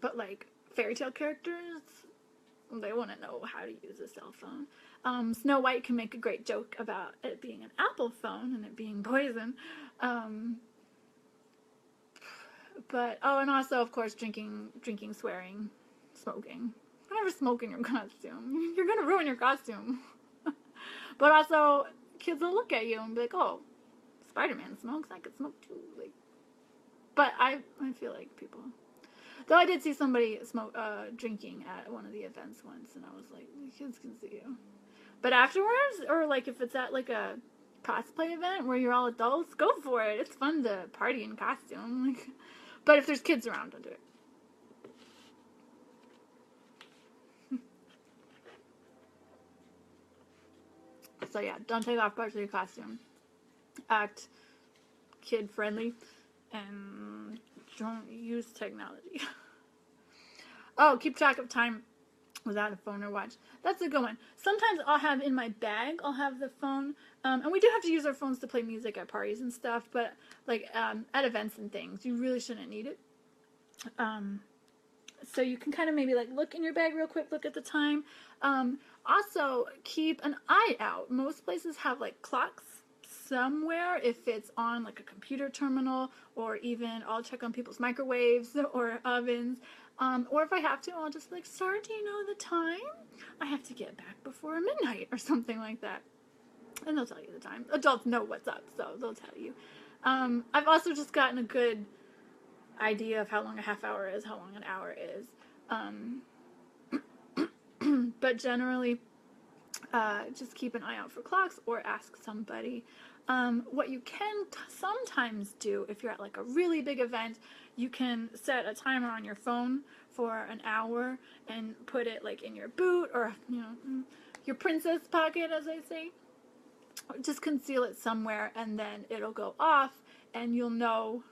But like fairy tale characters, they wouldn't know how to use a cell phone. Snow White can make a great joke about it being an Apple phone and it being poison. But, oh, and also, of course, drinking, swearing, smoking. Don't ever smoke in your costume. You're gonna ruin your costume. But also, kids will look at you and be like, oh, Spider-Man smokes, I could smoke too. Like, but I feel like people... Though I did see somebody drinking at one of the events once, and I was like, the kids can see you. But afterwards, or like if it's at like a cosplay event where you're all adults, go for it. It's fun to party in costume. Like, but if there's kids around, don't do it. So yeah, don't take off parts of your costume. Act kid-friendly, and don't use technology. Oh, keep track of time without a phone or watch. That's a good one. Sometimes I'll have in my bag, I'll have the phone, and we do have to use our phones to play music at parties and stuff, but like at events and things, you really shouldn't need it. So you can kind of maybe like look in your bag real quick, look at the time. Also, keep an eye out. Most places have like clocks somewhere, if it's on like a computer terminal, or even I'll check on people's microwaves or ovens. Or if I have to, I'll just like, sir, do you know the time? I have to get back before midnight or something like that. And they'll tell you the time. Adults know what's up, so they'll tell you. I've also just gotten a good idea of how long a half hour is, how long an hour is. But generally, just keep an eye out for clocks or ask somebody. What you can sometimes do, if you're at like a really big event, you can set a timer on your phone for an hour and put it like in your boot, or, you know, your princess pocket, as I say. Just conceal it somewhere, and then it'll go off, and you'll know.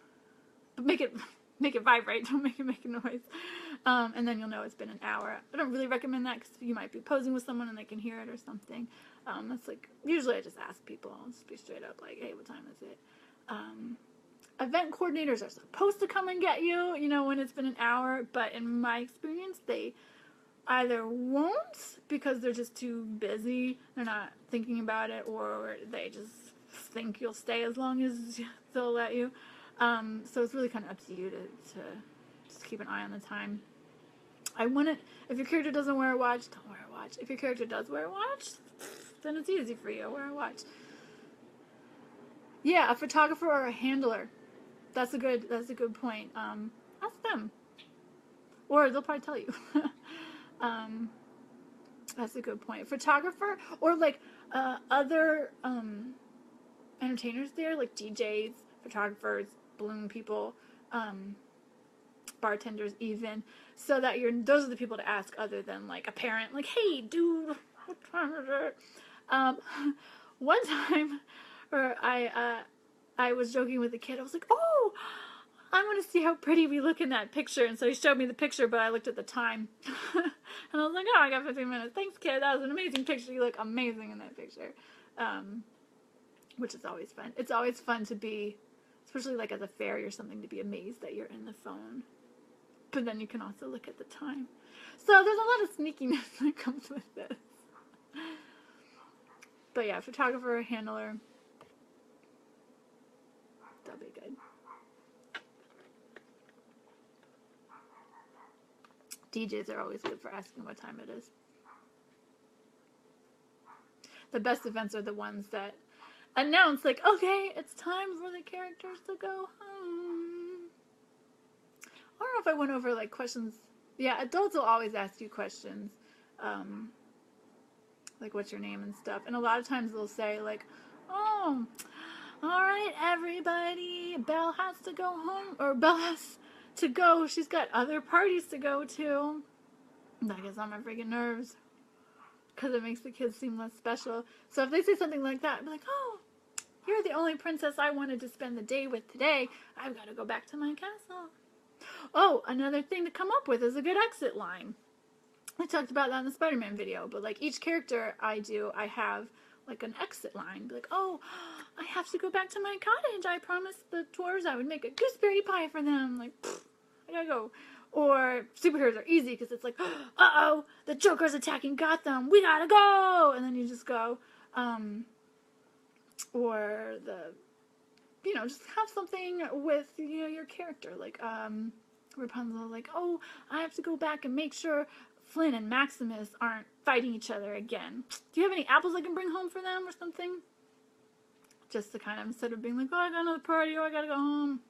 But make it vibrate. Don't make it make a noise. And then you'll know it's been an hour. I don't really recommend that because you might be posing with someone and they can hear it or something. That's like, usually I just ask people. I'll just be straight up like, hey, what time is it? Event coordinators are supposed to come and get you, you know, when it's been an hour. But in my experience, they either won't because they're just too busy, they're not thinking about it, or they just think you'll stay as long as they'll let you. So it's really kind of up to you to just keep an eye on the time. I wouldn't, if your character doesn't wear a watch, don't wear a watch. If your character does wear a watch, then it's easy for you. Wear a watch. Yeah, a photographer or a handler. That's a good point. Ask them. Or they'll probably tell you. That's a good point. Photographer or like other entertainers there, like DJs, photographers, balloon people, bartenders even, so that those are the people to ask other than like a parent, like, hey dude, what time is it? One time where I was joking with a kid, I was like, oh, I want to see how pretty we look in that picture, and so he showed me the picture, but I looked at the time and I was like, oh, I got 15 minutes, thanks kid, that was an amazing picture, you look amazing in that picture. Which is always fun. It's always fun to be, especially like at a fairy or something, to be amazed that you're in the phone. But then you can also look at the time. So there's a lot of sneakiness that comes with this. But yeah, photographer, handler, that'll be good. DJs are always good for asking what time it is. The best events are the ones that announce, like, okay, it's time for the characters to go home. I don't know if I went over, like, questions. Yeah, adults will always ask you questions. Like, what's your name and stuff. And a lot of times they'll say, like, oh, all right, everybody, Belle has to go home. Or Belle has to go. She's got other parties to go to. That gets on my freaking nerves. Because it makes the kids seem less special. So if they say something like that, I'd be like, oh, you're the only princess I wanted to spend the day with today. I've got to go back to my castle. Oh, another thing to come up with is a good exit line. I talked about that in the Spider-Man video, but like each character I have like an exit line. Be like, oh, I have to go back to my cottage. I promised the dwarves I would make a gooseberry pie for them. Like, I gotta go. Or superheroes are easy because it's like, uh-oh, the Joker's attacking Gotham. We gotta go! And then you just go. Or just have something with, your character. Like, Rapunzel, like, oh, I have to go back and make sure Flynn and Maximus aren't fighting each other again. Do you have any apples I can bring home for them or something? Just to kind of, instead of being like, oh, I got another party, or I gotta go home.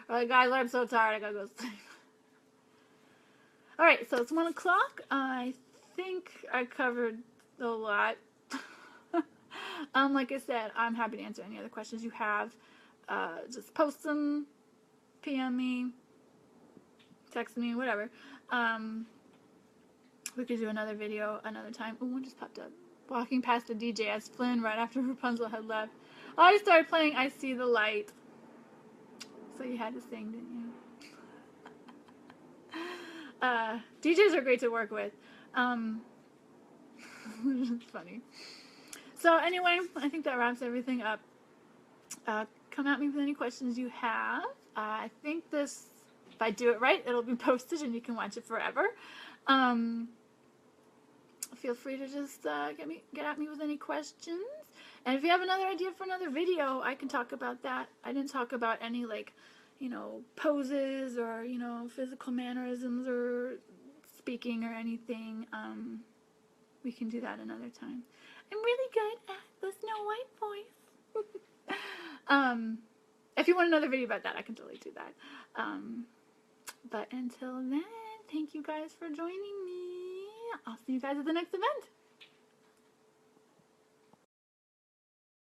Or like, guys, I'm so tired, I gotta go sleep. Alright, so it's 1 o'clock. I think I covered a lot. Like I said, I'm happy to answer any other questions you have. Just post them, PM me, text me, whatever. We could do another video another time. Oh, one just popped up. Walking past the DJ as Flynn right after Rapunzel had left. Oh, I started playing I See the Light. So you had to sing, didn't you? DJs are great to work with. It's funny. So anyway, I think that wraps everything up. Come at me with any questions you have. I think this, if I do it right, it'll be posted and you can watch it forever. Feel free to just get at me with any questions. And if you have another idea for another video, I can talk about that. I didn't talk about any, like, poses or, physical mannerisms or speaking or anything. We can do that another time. I'm really good at the Snow White voice. If you want another video about that, I can totally do that. But until then, thank you guys for joining me. I'll see you guys at the next event.